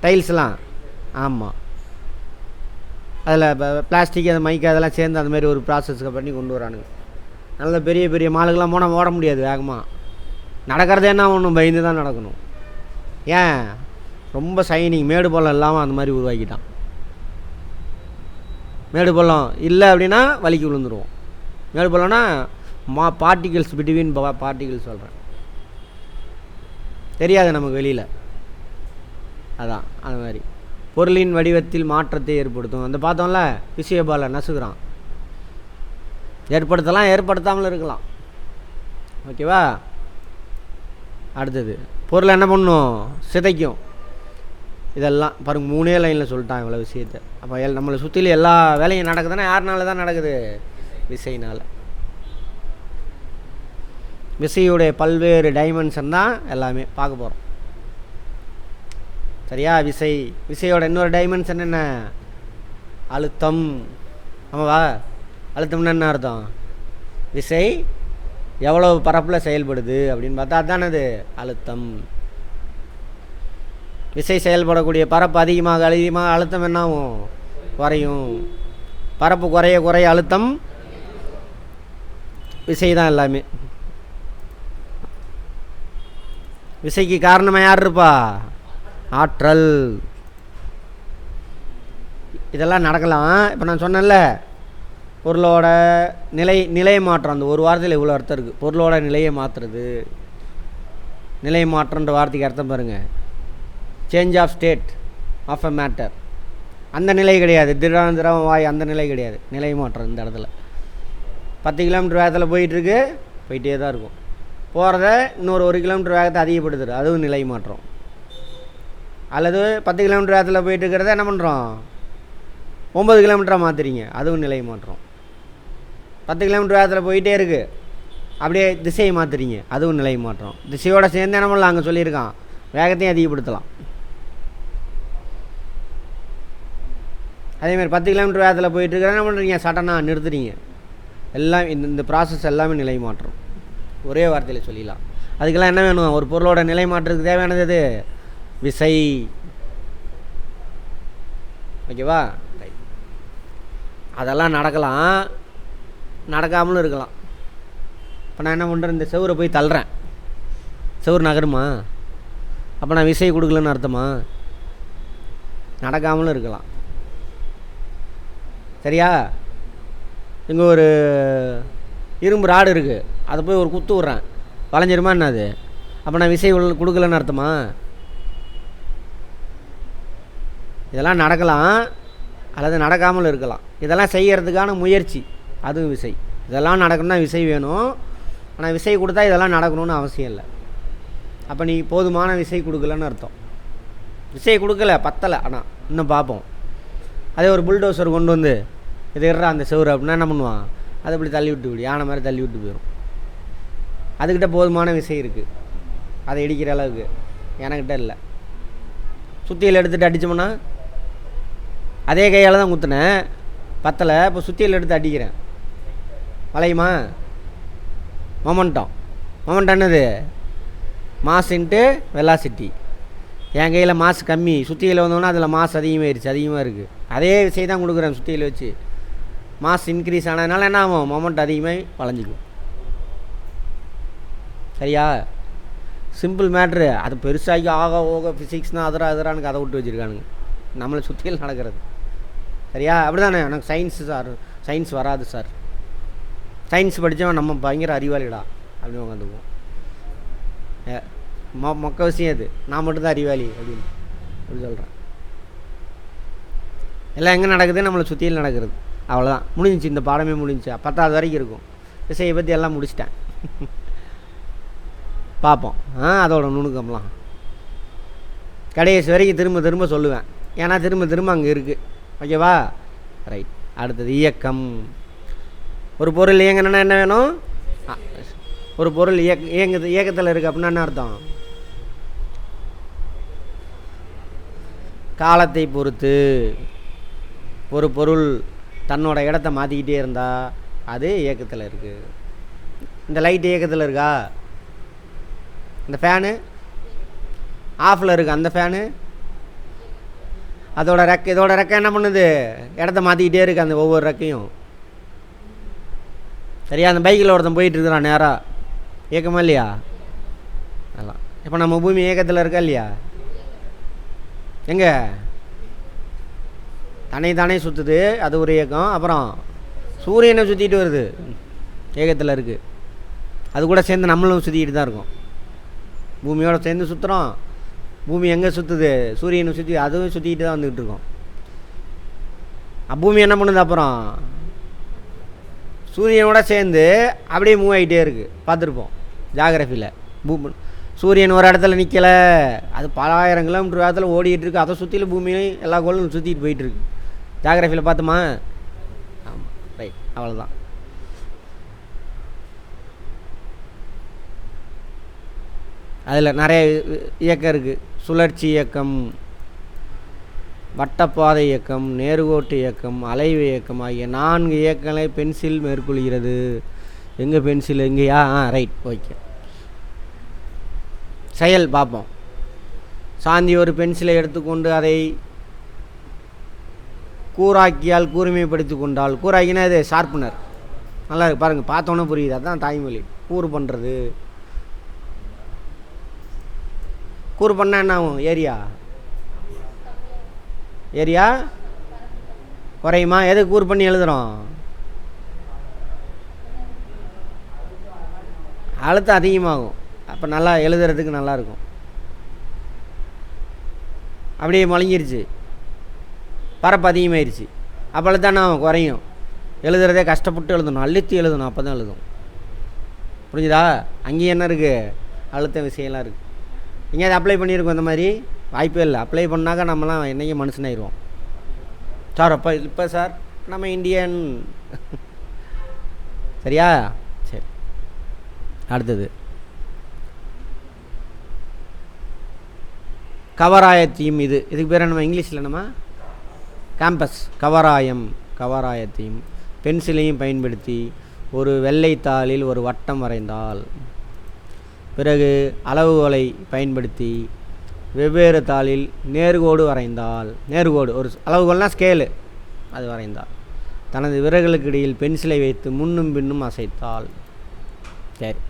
டைல்ஸ்லாம், ஆமாம், அதில் இப்போ பிளாஸ்டிக் அந்த மைக்கு அதெல்லாம் சேர்ந்து அந்த மாதிரி ஒரு ப்ராசஸ்க்கு பண்ணி கொண்டு வரானுங்க. நல்ல பெரிய பெரிய மாலுக்கெல்லாம் போனால் ஓட முடியாது வேகமாக, நடக்கிறதே என்ன ஒன்றும் பயந்து தான் நடக்கணும். ஏன், ரொம்ப சைனிங், மேடு பள்ளம் இல்லாமல் அந்த மாதிரி உருவாக்கிட்டான். மேடு பள்ளம் இல்லை அப்படின்னா வலிக்கு விழுந்துருவோம். மேடு பள்ளம்னா பார்ட்டிகல்ஸ் பிட்வீன் பார்ட்டிகல்ஸ் சொல்கிறேன், தெரியாது நமக்கு வெளியில், அதான் அது மாதிரி பொருளின் வடிவத்தில் மாற்றத்தை ஏற்படுத்தும். அந்த பார்த்தோம்ல விஷயபால நசுக்கிறான், ஏற்படுத்தலாம் ஏற்படுத்தாமல் இருக்கலாம், ஓகேவா? அடுத்தது பொருள் என்ன பண்ணும், சிதைக்கும். இதெல்லாம் பாருங்க 3 லைனில் சொல்லிட்டான் இவ்வளோ விஷயத்தை. அப்போ நம்மளை சுற்றிலும் எல்லா வேலையும் நடக்குதுன்னா யாருனால தான் நடக்குது, விசைனால். விசையுடைய பல்வேறு டைமென்ஷன் தான் எல்லாமே பார்க்க போகிறோம். சரியா? விசையோட இன்னொரு டைமென்ஷன் என்ன, அழுத்தம். ஆமாவா? அழுத்தம்னா என்ன அர்த்தம், விசை எவ்வளோ பரப்பில் செயல்படுது அப்படின்னு பார்த்தா அதுதானே அது அழுத்தம். விசை செயல்படக்கூடிய பரப்பு அதிகமாக அழுத்தம் என்னாகும், குறையும். பரப்பு குறைய குறைய அழுத்தம், விசை தான் எல்லாமே. விசைக்கு காரணமாக யார் இருப்பா, ஆற்றல். இதெல்லாம் நடக்கலாம். இப்போ நான் சொன்னேன்ல, பொருளோட நிலை மாற்றம். அந்த ஒரு வார்த்தையில் இவ்வளோ அர்த்தம் இருக்குது. பொருளோட நிலையை மாற்றுறது. நிலை மாற்றன்ற வார்த்தைக்கு அர்த்தம் பாருங்கள், change of state of a matter. அந்த நிலை கிடையாது, திரம் வாய் அந்த நிலை கிடையாது. நிலை மாற்றம் இந்த இடத்துல. 10 கிலோமீட்டர் வேகத்தில் போயிட்டுருக்கு, போயிட்டே தான் இருக்கும். போகிறத இன்னொரு 1 கிலோமீட்டர் வேகத்தை அதிகப்படுத்துது, அதுவும் நிலை மாற்றம். அல்லது 10 கிலோமீட்டர் வேகத்தில் போயிட்டு இருக்கிறத என்ன பண்ணுறோம், 9 கிலோமீட்டராக மாற்றுறீங்க, அதுவும் நிலை மாற்றம். 10 கிலோமீட்டர் வேகத்தில் போயிட்டே இருக்குது, அப்படியே திசையை மாற்றுறீங்க, அதுவும் நிலை மாற்றம். திசையோடு சேர்ந்து என்ன பண்ணலாம், அங்கே சொல்லியிருக்கான், வேகத்தையும் அதிகப்படுத்தலாம். அதேமாதிரி 10 கிலோமீட்டர் வேகத்தில் போயிட்டு இருக்கிற என்ன பண்ணுறீங்க, சடனாக நிறுத்துறீங்க. எல்லாம் இந்த ப்ராசஸ் எல்லாமே நிலை மாற்றம். ஒரே வார்த்தையில் சொல்லிடலாம். அதுக்கெல்லாம் என்ன வேணும், ஒரு பொருளோட நிலை மாற்றத்துக்கு தேவையானது எது, விசை. ஓகேவா? அதெல்லாம் நடக்கலாம், நடக்காமலும் இருக்கலாம். இப்போ நான் என்ன பண்ணுறேன், இந்த செவரை போய் தள்ளுறேன், செவரு நகருமா? அப்போ நான் விசை கொடுக்கலன்னு அர்த்தமா? நடக்காமலும் இருக்கலாம். சரியா? இங்கே ஒரு இரும்பு ராடு இருக்குது, அதை போய் ஒரு குத்து விட்றேன், வளைஞ்சிருமா என்னது? அப்போ நான் விசை கொடுக்கலன்னு அர்த்தமா? இதெல்லாம் நடக்கலாம் அல்லது நடக்காமல் இருக்கலாம். இதெல்லாம் செய்கிறதுக்கான முயற்சி, அதுவும் விசை. இதெல்லாம் நடக்கணும்னா விசை வேணும். ஆனால் விசை கொடுத்தா இதெல்லாம் நடக்கணும்னு அவசியம் இல்லை. அப்போ நீ போதுமான விசை கொடுக்கலன்னு அர்த்தம். விசை கொடுக்கல, பத்தலை, ஆனால் இன்னும் பார்ப்போம். அதே ஒரு புல்டோசர் கொண்டு வந்து இது இடுறா அந்த செவரு அப்படின்னா என்ன பண்ணுவான், அதை இப்படி தள்ளி விட்டு விடு, யானை மாதிரி தள்ளி விட்டு போயிடும். அதுக்கிட்ட போதுமான விசை இருக்குது, அதை இடிக்கிற அளவுக்கு. எனக்கிட்ட இல்லை. சுத்தியில் எடுத்துகிட்டு அடித்தோம்னா, அதே கையால் தான் குத்துனேன், பத்தலை. இப்போ சுத்தியில் எடுத்து அடிக்கிறேன், வளையுமா? மொமெண்டம். மொமெண்டம் என்னது, மாஸ் இன்ட்டு வெலாசிட்டி. என் கையில் மாஸ் கம்மி, சுத்தியில் வந்தோன்னா அதில் மாஸ் அதிகமாகிடுச்சு, அதிகமாக இருக்குது. அதே விசை தான் கொடுக்குறேன், சுத்தியில் வச்சு மாஸ் இன்க்ரீஸ் ஆனதுனால என்ன ஆகும், மொமெண்ட் அதிகமாக வளைஞ்சிக்கும். சரியா? Simple matter. அது பெருசாகி ஆக ஓக ஃபிசிக்ஸ்னால் அதரான்னு கதை விட்டு வச்சுருக்கானுங்க, நம்மளை சுற்றியில் நடக்கிறது. சரியா? அப்படி தானே. எனக்கு சயின்ஸு சார், சயின்ஸ் வராது சார், சயின்ஸ் படித்தவன் நம்ம பயங்கர அறிவாளிடா அப்படின்னு உட்காந்துக்குவோம். மொக்க விஷயம் அது, நான் மட்டும்தான் அறிவாளி அப்படின்னு அப்படி சொல்கிறேன். எல்லாம் எங்கே நடக்குது, நம்மளை சுற்றியில் நடக்கிறது. அவ்வளோதான், முடிஞ்சிச்சு. இந்த பாடமே முடிஞ்சிச்சு. 10வது வரைக்கும் இருக்கும். விசையை பற்றி எல்லாம் முடிச்சிட்டேன். பார்ப்போம் அதோட நுணுக்கம்லாம் கடைசி வரைக்கும் திரும்ப திரும்ப சொல்லுவேன், ஏன்னா திரும்ப திரும்ப அங்கே இருக்குது. ஓகேவா? ரைட். அடுத்தது இயக்கம். ஒரு பொருள் இயங்கணுன்னா என்ன வேணும், ஒரு பொருள் இயக்கத்தில் இருக்குது அப்படின்னா என்ன அர்த்தம், காலத்தை பொறுத்து ஒரு பொருள் தன்னோட இடத்த மாற்றிக்கிட்டே இருந்தால் அது இயக்கத்தில் இருக்குது. இந்த லைட் இயக்கத்தில் இருக்கா, இந்த ஃபேனு ஆஃபில் இருக்குது, அந்த ஃபேனு அதோட ரெக்கை, இதோட ரெக்கை என்ன பண்ணுது, இடத்த மாற்றிக்கிட்டே இருக்குது அந்த ஒவ்வொரு ரெக்கையும். சரியா? அந்த பைக்கில் ஒருத்தன் போயிட்டுருக்குறான் நேராக, இயக்கமா இல்லையா? அதெல்லாம் இப்போ நம்ம பூமி இயக்கத்தில் இருக்கா இல்லையா? எங்கே தானே சுற்றுது, அது ஒரு இயக்கம். அப்புறம் சூரியனை சுற்றிட்டு வருது, இயக்கத்தில் இருக்குது. அது கூட சேர்ந்து நம்மளும் சுற்றிக்கிட்டு தான் இருக்கோம், பூமியோட சேர்ந்து சுற்றுறோம். பூமி எங்கே சுற்றுது, சூரியனை சுற்றி, அதுவும் சுற்றிக்கிட்டு தான் வந்துக்கிட்டு இருக்கோம். பூமி என்ன பண்ணுது, அப்புறம் சூரியனோட சேர்ந்து அப்படியே மூவ் ஆகிட்டே இருக்குது. பார்த்துருப்போம் ஜாகிரஃபியில். சூரியன் ஒரு இடத்துல நிற்கலை, அது பல ஆயிரம் கிலோமீட்டர் வேகத்தில் ஓடிக்கிட்டு இருக்குது. அதை சுற்றிலும் பூமியிலையும் எல்லா கோளும் சுற்றிட்டு போயிட்டுருக்கு. ஜாகிரஃபியில் பார்த்துமா? ஆமாம், ரைட். அவ்வளோதான். அதில் நிறைய இயக்கம் இருக்குது. சுழற்சி இயக்கம், வட்டப்பாதை இயக்கம், நேர்கோட்டு இயக்கம், அலைவு இயக்கம் ஆகிய 4 இயக்கங்களை பென்சில் மேற்கொள்கிறது. எங்கே பென்சில், எங்கேயா? Right, okay. செயல் பார்ப்போம். சாந்தி ஒரு பென்சிலை எடுத்துக்கொண்டு அதை கூராக்கியால் கூர்மைப்படுத்தி கொண்டால், கூராக்கினா இது ஷார்ப்னர். நல்லா இருக்கு பாருங்கள், பார்த்தோன்னே புரியுது. அதுதான் தாய்மொழி. கூறு பண்ணுறது. கூறு பண்ணால் என்ன ஆகும், ஏரியா குறையுமா? எது கூர் பண்ணி எழுதுகிறோம்? அழுத்தம் அதிகமாகும். அப்போ நல்லா எழுதுறதுக்கு நல்லாயிருக்கும். அப்படியே மழுங்கிருச்சு, பரப்பு அதிகமாகிருச்சு, அப்போ அழுத்தானா குறையும். எழுதுறதே கஷ்டப்பட்டு எழுதணும், அழுத்தி எழுதணும், அப்போ தான் எழுதும். புரிஞ்சுதா? அங்கேயும் என்ன இருக்குது? அழுத்த விஷயம்லாம் இருக்குது. எங்கேயாவது அப்ளை பண்ணியிருக்கோம் இந்த மாதிரி? வாய்ப்பே இல்லை. அப்ளை பண்ணாக்கா நம்மலாம் என்றைக்கும் மனுஷனாயிடுவோம். சார் அப்போ இப்போ சார் நம்ம இந்தியன் சரியா? சரி, அடுத்தது கவராயத்தையும். இதுக்கு பேர் நம்ம இங்கிலீஷில் நம்ம கேம்பஸ். கவராயத்தையும் பென்சிலையும் பயன்படுத்தி ஒரு வெள்ளைத்தாளில் ஒரு வட்டம் வரைந்தால், பிறகு அளவுகோலை பயன்படுத்தி வெவ்வேறு தாளில் நேர்கோடு வரைந்தால், நேர்கோடு ஒரு அளவுகோல்னால் ஸ்கேலு, அது வரைந்தால், தனது விரல்களுக்கு இடையில் பென்சிலை வைத்து முன்னும் பின்னும் அசைத்தால். சரி,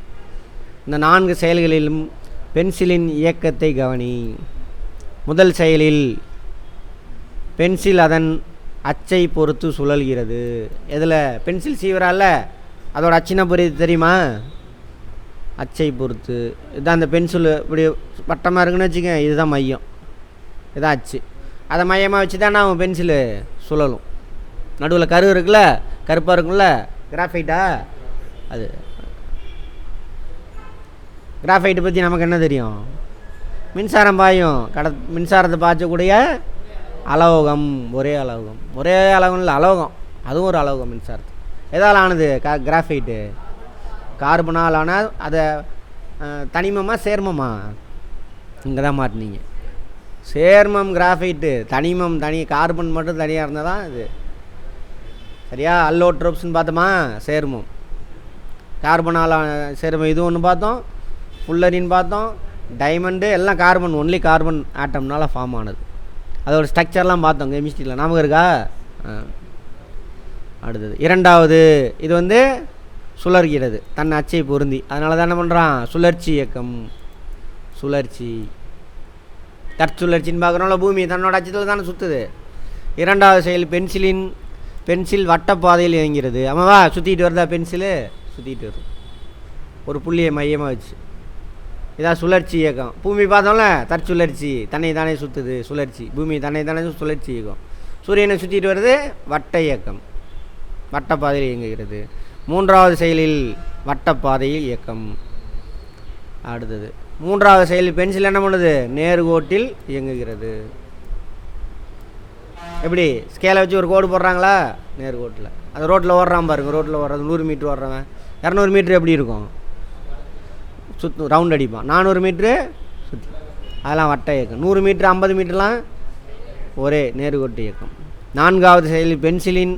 இந்த 4 செயல்களிலும் பென்சிலின் இயக்கத்தை கவனி. முதல் செயலில் பென்சில் அதன் அச்சை பொறுத்து சுழல்கிறது. எதில்? பென்சில் சீவரால அதோட அச்சினை பொறுத்து தெரியுமா? அச்சை பொறுத்து. இதுதான் அந்த பென்சில் இப்படி வட்டமாக இருக்குன்னு வச்சுக்கோங்க, இதுதான் மையம், இதுதான் அச்சு. அதை மையமாக வச்சு தான் நான் பென்சிலு சுழலும். நடுவில் கரு இருக்குல்ல, கருப்பாக இருக்கும்ல, கிராஃபைட்டா அது. கிராஃபைட்டை பற்றி நமக்கு என்ன தெரியும்? மின்சாரம் பாயும், மின்சாரத்தை பாய்ச்சக்கூடிய அலோகம். ஒரே அலோகம் இல்லை, அலோகம். அதுவும் ஒரு அலோகம். மின்சாரத்து எதால் ஆனது? கிராஃபைட்டு கார்பனால் ஆனால் அதை தனிமமாக சேர்மமா? இங்கே தான் மாட்டினீங்க. சேர்மம் கிராஃபைட்டு, தனிமம் தனி, கார்பன் மட்டும் தனியாக இருந்தால் தான் இது சரியா? அல்லோட்ரோப்ஸ்ன்னு பார்த்தோமா? சேர்மம். கார்பனால் சேர்மம் இது ஒன்று பார்த்தோம், ஃபுல்லரின்னு பார்த்தோம், டைமண்டு எல்லாம் கார்பன், ஒன்லி கார்பன் ஆட்டம்னால ஃபார்ம் ஆனது. அதோட ஸ்ட்ரக்சர்லாம் பார்த்தோம் கெமிஸ்ட்ரியில், நமக்கு இருக்கா? அடுத்தது இரண்டாவது, இது சுழற்கிறது தன் அச்சை பொருந்தி. அதனால தான் என்ன பண்ணுறான்? சுழற்சி இயக்கம். சுழற்சி, தற்சுழற்சின்னு பார்க்குறோம்ல, பூமி தன்னோட அச்சத்தில் தானே சுற்றுது. இரண்டாவது செயல் பென்சில் வட்டப்பாதையில் இயங்கிறது. ஆமாவா? சுற்றிட்டு வருதா பென்சிலு? சுற்றிட்டு வருது ஒரு புள்ளியை மையமாக வச்சு. இதான் சுழற்சி இயக்கம். பூமி பார்த்தோம்ல, தற்சுழற்சி, தன்னை தானே சுற்றுது, சுழற்சி. பூமி தன்னை தானே சுழற்சி இயக்கம். சூரியனை சுற்றிட்டு வருது, வட்ட இயக்கம், வட்டப்பாதையில் இயங்குகிறது. மூன்றாவது செயலில் வட்டப்பாதையில் இயக்கம். அடுத்தது மூன்றாவது செயலில் பென்சில் என்ன பண்ணுது? நேர்கோட்டில் இயங்குகிறது. எப்படி? ஸ்கேலை வச்சு ஒரு கோடு போடுறாங்களா? நேர்கோட்டில். அது ரோட்டில் ஓடுறான் பாருங்க, ரோட்டில் ஓடுறது 100 மீட்ரு ஓடுறவன் 200 மீட்ரு எப்படி இருக்கும்? சுற்றும், ரவுண்ட் அடிப்பான். 400 மீட்ரு சுற்றி, அதெல்லாம் வட்ட இயக்கம். 100 மீட்ரு 50 மீட்டர்லாம் ஒரே நேர்கோட்டு இயக்கம். நான்காவது செயலில் பென்சிலின்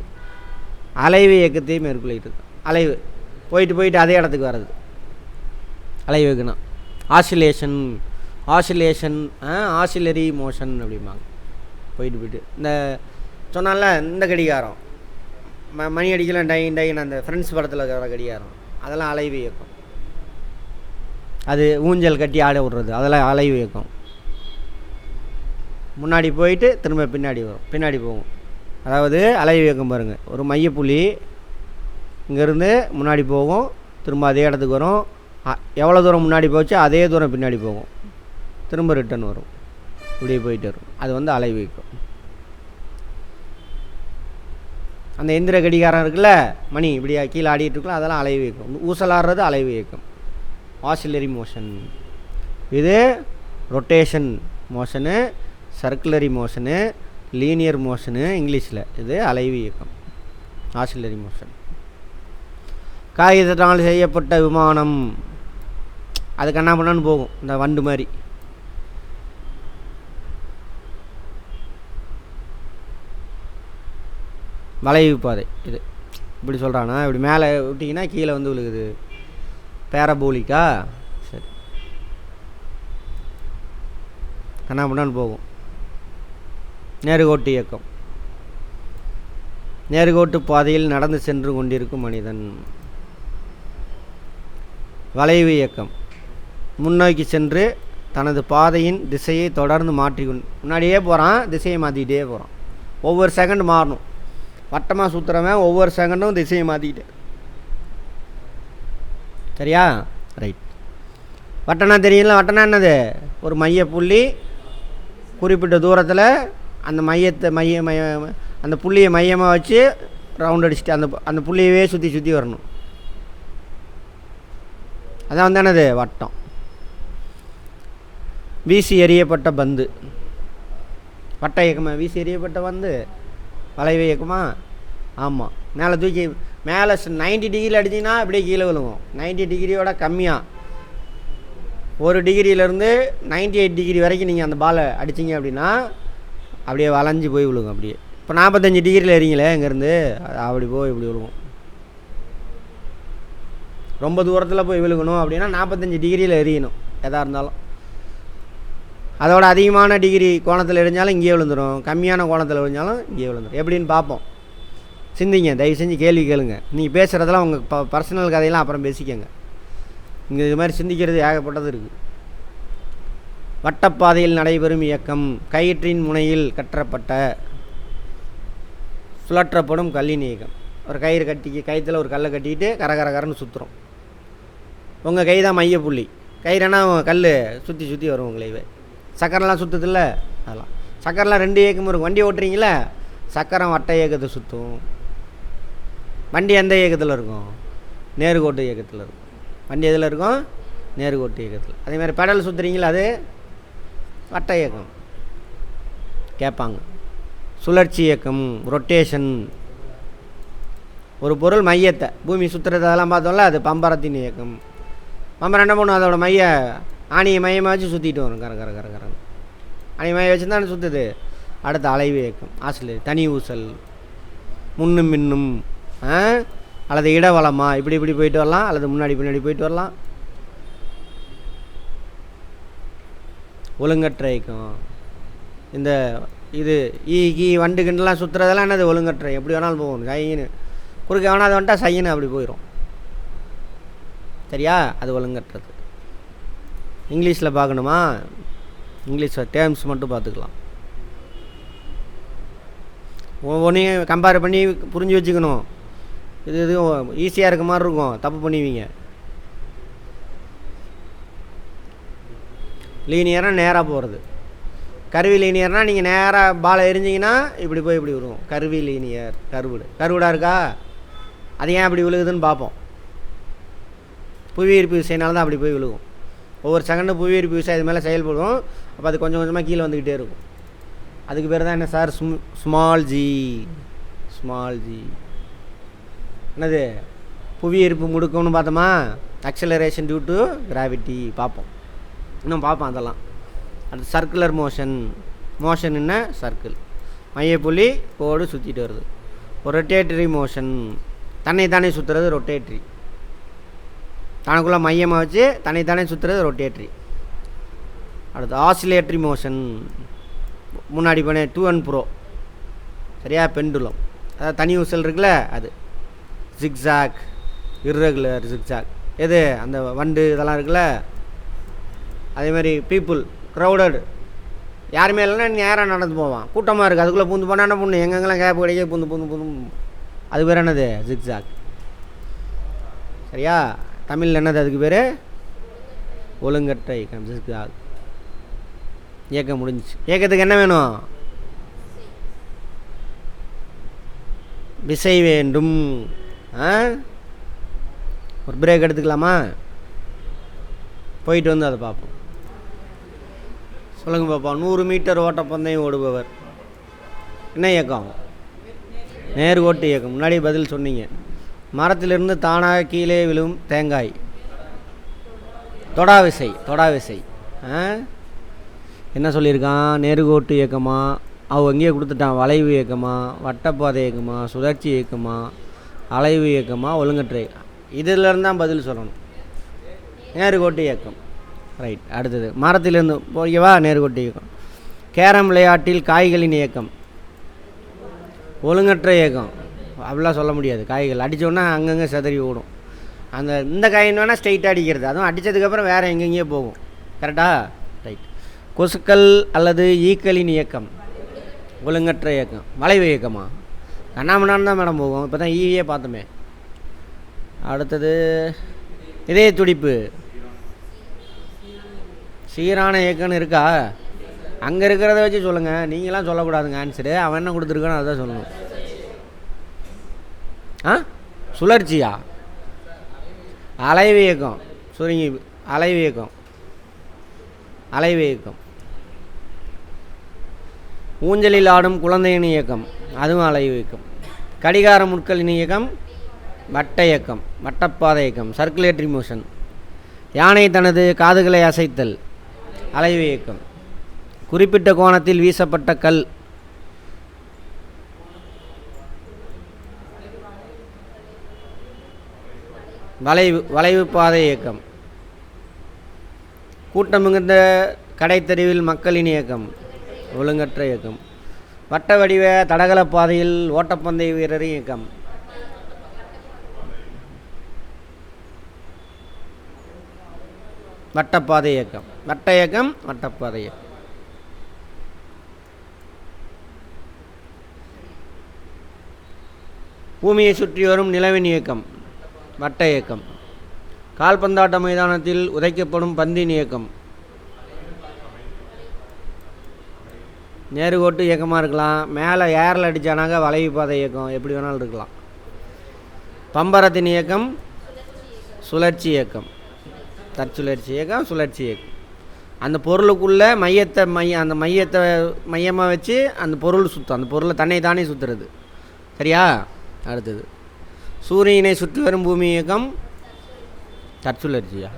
அலைவு இயக்கத்தை மேற்கொள்கிறது. அலைவு போயிட்டு அதே இடத்துக்கு வர்றது அலைவு இயக்கணும். ஆசிலரி மோஷன் அப்படிம்பாங்க. போயிட்டு இந்த சொன்னால இந்த கடிகாரம் மணி அடிக்கலாம், டைன்னு அந்த ஃப்ரெண்ட்ஸ் படத்தில் இருக்கிற கடிகாரம், அதெல்லாம் அலைவு இயக்கம். அது ஊஞ்சல் கட்டி ஆட விடுறது, அதெல்லாம் அலைவு இயக்கம். முன்னாடி போயிட்டு திரும்ப பின்னாடி போகும். அதாவது அலைவு இயக்கம் பாருங்கள். ஒரு மையப்புள்ளி இங்கேருந்து முன்னாடி போகும், திரும்ப அதே இடத்துக்கு வரும். எவ்வளோ தூரம் முன்னாடி போச்சு அதே தூரம் பின்னாடி போகும், திரும்ப ரிட்டன் வரும், இப்படியே போயிட்டு வரும். அது அலைவு இயக்கம். அந்த எந்திர கடிகாரம் இருக்குல்ல, மணி இப்படி கீழே ஆடிட்டு இருக்கலாம், அதெல்லாம் அலைவு இயக்கம். ஊசலாடுறது அலைவு இயக்கம், ஆசிலரி மோஷன். இது rotation motion, circular motion, linear motion இங்கிலீஷில். இது அலைவு இயக்கம், ஆசிலரி மோஷன். காகிதத்தால் செய்யப்பட்ட விமானம், அதுக்கு என்ன பண்ணான்னு போகும், இந்த வண்டு மாதிரி. வளைவு பாதை. இது இப்படி சொல்கிறானா, இப்படி மேலே விட்டிங்கன்னா கீழே விழுகுது, பேரபோலிக்கா. சரி, என்ன பண்ணான்னு போகும். நேர்கோட்டு இயக்கம், நேர்கோட்டு பாதையில் நடந்து சென்று கொண்டிருக்கும் மனிதன். வளைவு இயக்கம், முன்னோக்கி சென்று தனது பாதையின் திசையை தொடர்ந்து முன்னாடியே போகிறான், திசையை மாற்றிக்கிட்டே போகிறான். ஒவ்வொரு செகண்ட் மாறணும். வட்டமாக சுற்றுறவன் ஒவ்வொரு செகண்டும் திசையை மாற்றிக்கிட்டு. சரியா? ரைட். வட்டம்னா தெரியல. வட்டம்னா என்னது? ஒரு மைய புள்ளி குறிப்பிட்ட தூரத்தில் அந்த அந்த புள்ளியை மையமாக வச்சு ரவுண்ட் அடிச்சுட்டு அந்த புள்ளியவே சுற்றி சுற்றி வரணும். அதான் வந்து என்னது? வட்டம். வீசி எறியப்பட்ட பந்து வட்ட இயக்கமா? வீசி எறியப்பட்ட பந்து வளைவு இயக்கமா? ஆமாம். மேலே தூக்கி மேலே 90 டிகிரியில் அடிச்சிங்கன்னா அப்படியே கீழே விழுவும். 90 டிகிரியோட கம்மியாக 1 டிகிரியிலேருந்து 98 டிகிரி வரைக்கும் நீங்கள் அந்த பாலை அடிச்சிங்க அப்படின்னா அப்படியே வளைஞ்சி போய் விழுகும். அப்படியே இப்போ 45 டிகிரியில் எறிங்களே இங்கேருந்து அப்படி போய் இப்படி விழுகும். ரொம்ப தூரத்தில் போய் விழுகணும் அப்படின்னா 45 டிகிரியில் எறியணும். எதாக இருந்தாலும் அதோட அதிகமான டிகிரி கோணத்தில் எரிஞ்சாலும் இங்கேயே விழுந்துடும், கம்மியான கோணத்தில் எரிஞ்சாலும் இங்கேயே விழுந்துடும். எப்படின்னு பார்ப்போம். சிந்திங்க, தயவு செஞ்சு கேள்வி கேளுங்க. நீங்கள் பேசுகிறதெல்லாம் உங்கள் பர்சனல் கதையெல்லாம் அப்புறம் பேசிக்கங்க. இங்கே இது மாதிரி சிந்திக்கிறது ஏகப்பட்டது இருக்குது. வட்டப்பாதையில் நடைபெறும் இயக்கம். கயிற்றின் முனையில் கட்டப்பட்ட சுழற்றப்படும் கல்லின் இயக்கம். ஒரு கயிறு கயிற்றில் ஒரு கல்லை கட்டிக்கிட்டு கரகரன்னு சுற்றுறோம். உங்கள் கை தான் மையப்புள்ளி. கயிறுனா கல் சுற்றி சுற்றி வரும். உங்களை சக்கரெல்லாம் சுற்றுதில்ல, அதெல்லாம் சக்கரெலாம் 2 இயக்கமும் இருக்கும். வண்டி ஓட்டுறீங்களா? சக்கரம் வட்ட இயக்கத்தை சுற்றும். வண்டி எந்த இயக்கத்தில் இருக்கும்? நேர்கோட்டு இயக்கத்தில் இருக்கும். வண்டி எதில் இருக்கும்? நேர்கோட்டு இயக்கத்தில். அதேமாதிரி பெடல் சுற்றுறீங்களா? அது வட்ட இயக்கம். கேட்பாங்க. சுழற்சி இயக்கம், ரொட்டேஷன். ஒரு பொருள் மையத்தை பூமி சுற்றுறது அதெல்லாம் பார்த்தோம்ல, அது பம்பரத்தின் இயக்கம். பம்பரம் என்ன பண்ணும்? அதோட ஆணியை மையமாக வச்சு சுற்றிட்டு வரும். கரகரன்னு ஆணியை மையம் வச்சு தானே சுற்றுது. அடுத்த அலைவு இயக்கம், ஆசிலேட், தனி ஊசல், முன்னும் மின்னும், அல்லது இடவளமா, இப்படி போயிட்டு வரலாம், அல்லது முன்னாடி பின்னாடி போயிட்டு வரலாம். ஒழுங்கற்ற இயக்கம். இந்த இது வண்டு கிண்டெல்லாம் சுற்றுறதெல்லாம் என்னது? ஒழுங்கற்ற. எப்படி வேணாலும் போகும். சைன்னு குறுக்க வேணால் அது வந்துட்டால் சைன்னு அப்படி போயிடும். சரியா? அது ஒழுங்கற்றது. இங்கிலீஷில் பார்க்கணுமா? இங்கிலீஷில் டேர்ம்ஸ் மட்டும் பார்த்துக்கலாம். ஒவ்வொன்றையும் கம்பேர் பண்ணி புரிஞ்சு வச்சுக்கணும். இதுவும் ஈஸியாக இருக்க மாதிரி இருக்கும், தப்பு பண்ணுவீங்க. லீனியராக நேராக போகிறது. கருவி லீனியர்னால் நீங்கள் நேராக பாலை எரிஞ்சிங்கன்னா இப்படி போய் இப்படி வரும். கருவி லீனியர். கருவிடாக இருக்கா? அது ஏன் அப்படி விழுகுதுன்னு பார்ப்போம். புவியீர்ப்பு விசைனால தான் அப்படி போய் விழுகும். ஒவ்வொரு செகண்டும் புவியீர்ப்பு விசை அது மேலே செயல்படும். அப்போ அது கொஞ்சம் கொஞ்சமாக கீழே வந்துக்கிட்டே இருக்கும். அதுக்கு பேர் தான் என்ன சார்? Small G. என்னது? புவியீர்ப்பு முடுக்கம்னு பார்த்தோமா? அக்சலரேஷன் டியூ டு கிராவிட்டி பார்ப்போம். இன்னும் பார்ப்போம் அதெல்லாம். அது சர்க்குலர் மோஷன் என்ன? சர்க்கிள். மையப்புள்ளி கோடு சுற்றிட்டு வருது. ஒரு ரொட்டேட்டரி மோஷன். தன்னைத்தானே சுற்றுறது ரொட்டேட்ரி. தனக்குள்ளே மையமாக வச்சு தன்னைத்தானே சுற்றுறது ரொட்டேட்ரி. அடுத்து ஆசிலேட்ரி மோஷன். முன்னாடி பண்ண டூ அண்ட் ப்ரோ. சரியா? பெண்டுலம். அதாவது தனி ஊசல் இருக்குல்ல, அது. Zigzag, irregular zigzag. எது? அந்த வண்டு இதெல்லாம் இருக்குல்ல. அதேமாதிரி பீப்புள், க்ரௌடட். யாருமே இல்லைன்னா நேராக நடந்து போவான். கூட்டமாக இருக்குது, அதுக்குள்ளே பூந்து போனால் என்ன பண்ணு? எங்கெங்கெல்லாம் கேப் கிடைக்க பூந்து அது பேர் என்னது? ஜிக்ஸாக். சரியா? தமிழில் என்னது அதுக்கு பேர்? ஒழுங்கற்ற இயக்கம். ஜிக்ஸாக். இயக்கம் முடிஞ்சிச்சு. இயக்கத்துக்கு என்ன வேணும்? விசை வேண்டும். ஒரு பிரேக் எடுத்துக்கலாமா? போயிட்டு வந்து அதை பார்ப்போம். சொல்லுங்கள் பாப்பா. 100 மீட்டர் ஓட்டப்பந்தயம் ஓடுபவர் என்ன இயக்கம்? நேர்கோட்டு இயக்கம். முன்னாடி பதில் சொன்னீங்க. மரத்திலிருந்து தானாக கீழே விழும் தேங்காய். தொடாவிசை. என்ன சொல்லியிருக்கான்? நேர்கோட்டு இயக்கமா? அவன் எங்கேயே கொடுத்துட்டான். வளைவு இயக்கமா, வட்டப்பாதை இயக்கமா, சுழற்சி இயக்கமா, அலைவு இயக்கமா, ஒழுங்கற்ற இயக்கம். இதிலேருந்து தான் பதில் சொல்லணும். நேர்கோட்டு இயக்கம். ரைட். அடுத்தது மரத்திலிருந்து போய்வா. நேர்கோட்டு இயக்கம். கேரம் விளையாட்டில் காய்களின் இயக்கம். ஒழுங்கற்ற இயக்கம். அப்படிலாம் சொல்ல முடியாது. காய்கள் அடித்தோன்னா அங்கங்கே செதறி ஓடும். இந்த காயின் வேணால் ஸ்ட்ரைட்டாக அடிக்கிறது. அதுவும் அடித்ததுக்கப்புறம் வேறு எங்கெங்கேயோ போகும். கரெக்டா? ரைட். கொசுக்கள் அல்லது ஈக்களின் இயக்கம். ஒழுங்கற்ற இயக்கம். வளைவு இயக்கமா? கண்ணாமண்ணான்னு தான் மேடம் போகும். இப்போ தான் ஈவியே பார்த்தோமே. அடுத்தது இதய துடிப்பு. சீரான இயக்கம்னு இருக்கா? அங்கே இருக்கிறத வச்சு சொல்லுங்கள், நீங்களாம் சொல்லக்கூடாதுங்க ஆன்சரு. அவன் என்ன கொடுத்துருக்கானோ அதுதான் சொல்லணும். சுழற்சியா? அலைவு இயக்கம். சுருங்கி அலைவு இயக்கம். அலைவு இயக்கம். ஊஞ்சலில் ஆடும் குழந்தையின் இயக்கம், அதுவும் அலைவு இயக்கம். கடிகார முட்களின் இயக்கம் வட்ட இயக்கம், வட்டப்பாதை இயக்கம், சர்க்குலேட்டரி மோஷன். யானை தனது காதுகளை அசைத்தல், அலைவு இயக்கம். குறிப்பிட்ட கோணத்தில் வீசப்பட்ட கல், வளைவு பாதை இயக்கம். கூட்டம் மிகுந்த கடைத்தெருவில் மக்களின் இயக்கம், ஒழுங்கற்ற இயக்கம். வட்ட வடிவ தடகள பாதையில் ஓட்டப்பந்தய வீரரின் இயக்கம், வட்டப்பாதை இயக்கம். வட்ட இயக்கம், வட்டப்பாதை இயக்கம். பூமியை சுற்றி வரும் நிலவின் இயக்கம், வட்ட இயக்கம். கால்பந்தாட்ட மைதானத்தில் உதைக்கப்படும் பந்தின் இயக்கம், நேருகோட்டு இயக்கமாக இருக்கலாம். மேலே ஏரில் அடித்தானாங்க வளைவு பாதை இயக்கம், எப்படி வேணாலும் இருக்கலாம். பம்பரத்தின் இயக்கம் சுழற்சி இயக்கம், தற்சுழற்சி இயக்கம், சுழற்சி இயக்கம். அந்த பொருளுக்குள்ளே அந்த மையத்தை மையமாக வச்சு அந்த பொருள் சுற்றும், அந்த பொருளை தன்னை தானே சுற்றுறது. சரியா? அடுத்தது சூரியனை சுற்றி வரும் பூமி இயக்கம், தற்சுழற்சியா?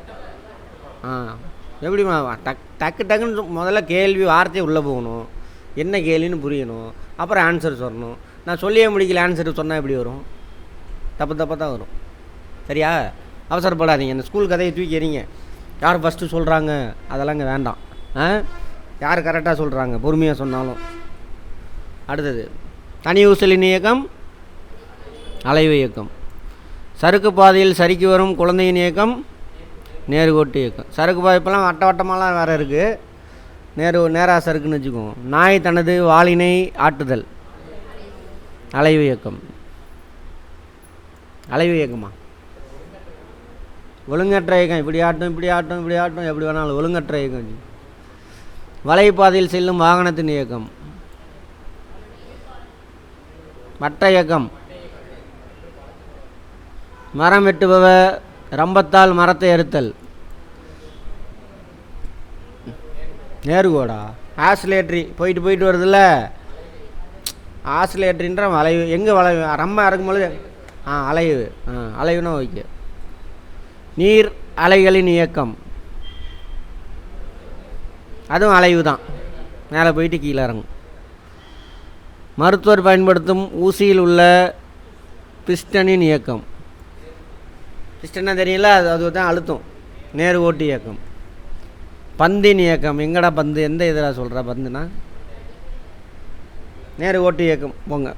எப்படிமா? டக்குன்னு முதல்ல கேள்வி வார்த்தையை உள்ளே போகணும், என்ன கேள்வின்னு புரியணும், அப்புறம் ஆன்சர் சொல்லணும். நான் சொல்லியே முடிக்கல, ஆன்சர் சொன்னால் எப்படி வரும்? தப்பாக தான் வரும். சரியா? அவசரப்படாதீங்க. இந்த ஸ்கூல் கதையை தூக்கி எறிங்க. யார் ஃபஸ்ட்டு சொல்கிறாங்க அதெல்லாம் இங்கே வேண்டாம். யார் கரெக்டாக சொல்கிறாங்க பொறுமையாக சொன்னாலும். அடுத்தது தனி ஊசலின் இயக்கம், அலைவு இயக்கம். சறுக்கு பாதையில் சறுக்கி வரும் குழந்தையின் இயக்கம், நேருகோட்டு இயக்கம். சறுக்கு பாதை இப்போலாம் வட்டமாலாம் வேறு இருக்குது, நேராக சறுக்குன்னு வச்சுக்குவோம். நாய் தனது வாளினை ஆட்டுதல், அலைவு இயக்கம். அலைவு இயக்கமா? ஒழுங்கற்ற இயக்கம். இப்படி ஆட்டும் இப்படி ஆட்டும் இப்படி ஆட்டும், எப்படி வேணாலும் ஒழுங்கற்ற இயக்கம். வலைப்பாதையில் செல்லும் வாகனத்தின் இயக்கம், வட்ட இயக்கம். மரம் வெட்டுபவ ரம்பத்தால் மரத்தை அறுத்தல், நேருகோடா? ஆசிலேட்ரி போயிட்டு வருதுல்ல, ஆசிலேட்ரின்ற வளைவு. எங்கே வளைவு? ரம்ப இறக்கும்போது அலைவு. அலைவுனா ஓகே. நீர் அலைகளின் இயக்கம், அதுவும் அலைவு தான், மேலே போயிட்டு கீழே இறங்கும். மருத்துவர் பயன்படுத்தும் ஊசியில் உள்ள பிஸ்டனின் இயக்கம், பிஸ்டன்னா தெரியல, அது தான் அழுத்தம், நேருகோட்டு இயக்கம். பந்தின் இயக்கம், எங்கடா பந்து? எந்த இதில் சொல்கிற பந்துனா? நேருகோட்டு இயக்கம் போங்க.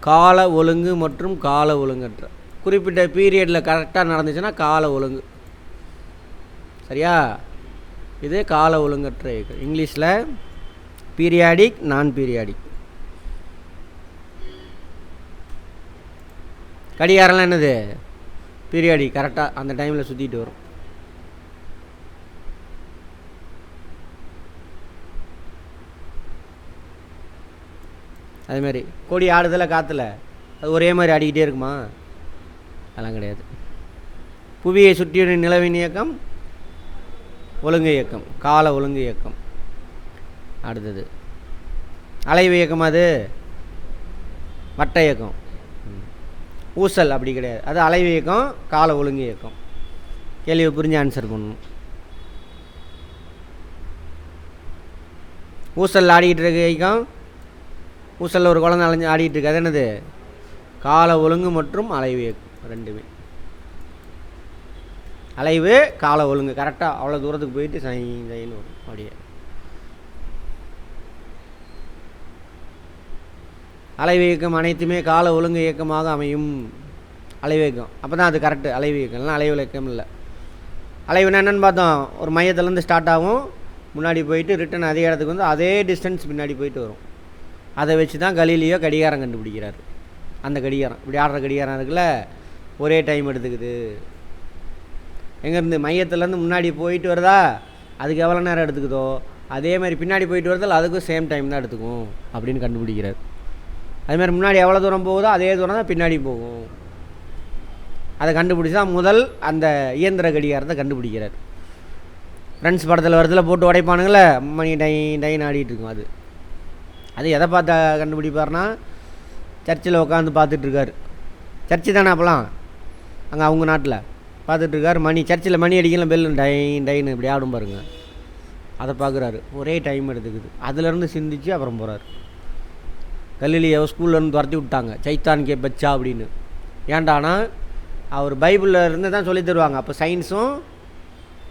கால ஒழுங்கு மற்றும் கால ஒழுங்கற்ற. குறிப்பிட்ட பீரியடில் கரெக்டாக நடந்துச்சுன்னா கால ஒழுங்கு. சரியா? இது கால ஒழுங்கற்ற இயக்கம். இங்கிலீஷில் பீரியாடிக், நான் பீரியாடிக். கடிகாரம்லாம் என்னது? பீரியாடிக், கரெக்டாக அந்த டைமில் சுற்றிட்டு வரும். அதுமாரி கொடி ஆடுதல காற்றுல, அது ஒரே மாதிரி ஆடிக்கிட்டே இருக்குமா? அதெல்லாம் கிடையாது. புவியை சுற்றிய நிலவின் இயக்கம், ஒழுங்கு இயக்கம், கால ஒழுங்கு இயக்கம். அடுத்தது அலைவு இயக்கம், அது வட்ட இயக்கம். ஊசல் அப்படி கிடையாது, அது அலைவு இயக்கம், கால ஒழுங்கு இயக்கம். கேள்வியை புரிஞ்சு ஆன்சர் பண்ணணும். ஊசல் ஆடிக்கிட்டு இருக்க இயக்கம், ஊசலில் ஒரு குழந்தை அலைஞ்சு ஆடிக்கிட்டு இருக்கு, அது என்னது? கால ஒழுங்கு மற்றும் அலைவு இயக்கம் ரெண்டுமே. அலைவு, கால ஒழுங்கு கரெக்டாக அவ்வளோ தூரத்துக்கு போயிட்டு சைன்னு வரும் அப்படியே. அலைவு இயக்கம் அனைத்துமே கால ஒழுங்கு இயக்கமாக அமையும். அலைவு இயக்கம் அப்போ தான் அது கரெக்டு. அலைவு இயக்கம் இல்லைனா அலைவு இயக்கம் இல்லை. அலைவுனா என்னென்னு பார்த்தோம், ஒரு மையத்துலேருந்து ஸ்டார்ட் ஆகும், முன்னாடி போயிட்டு ரிட்டன் அதே இடத்துக்கு வந்து அதே டிஸ்டன்ஸ் பின்னாடி போயிட்டு வரும். அதை வச்சு தான் கலீலியோ கடிகாரம் கண்டுபிடிக்கிறார். அந்த கடிகாரம் இப்படி ஆடுற கடிகாரம் இருக்குல்ல, ஒரே டைம் எடுத்துக்குது. எங்கேருந்து மையத்துலேருந்து முன்னாடி போயிட்டு வருதா, அதுக்கு எவ்வளோ நேரம் எடுத்துக்குதோ அதே மாதிரி பின்னாடி போயிட்டு வருதில்ல, அதுக்கும் சேம் டைம் தான் எடுத்துக்கும் அப்படின்னு கண்டுபிடிக்கிறார். அதுமாதிரி முன்னாடி எவ்வளோ தூரம் போகுதோ அதே தூரம் தான் பின்னாடி போகும். அதை கண்டுபிடிச்சி தான் முதல் அந்த இயந்திர கடிகாரத்தை கண்டுபிடிக்கிறார். ஃப்ரெண்ட்ஸ் படத்தில் வரதில் போட்டு உடைப்பானுங்களே, மணி டை டைன்னு ஆடிட்டு இருக்கும். அது எதை பார்த்து கண்டுபிடிப்பார்னா, சர்ச்சில் உட்காந்து பார்த்துட்ருக்கார். சர்ச்சு தானே அப்போலாம் அங்கே அவங்க நாட்டில் பார்த்துட்ருக்கார். மணி சர்ச்சில் மணி அடிக்கலாம், பெல்லு டைன் டைன்னு இப்படி ஆடும் பாருங்க. அதை பார்க்குறாரு, ஒரே டைம் எடுத்துக்குது. அதுலேருந்து சிந்திச்சு அப்புறம் போகிறார். கலீலியோ ஸ்கூல்லேருந்து துரத்தி விட்டாங்க, சைத்தான் கே பச்சா அப்படின்னு. ஏன்டானா அவர் பைபிளில் இருந்து தான் சொல்லி தருவாங்க. அப்போ சயின்ஸும்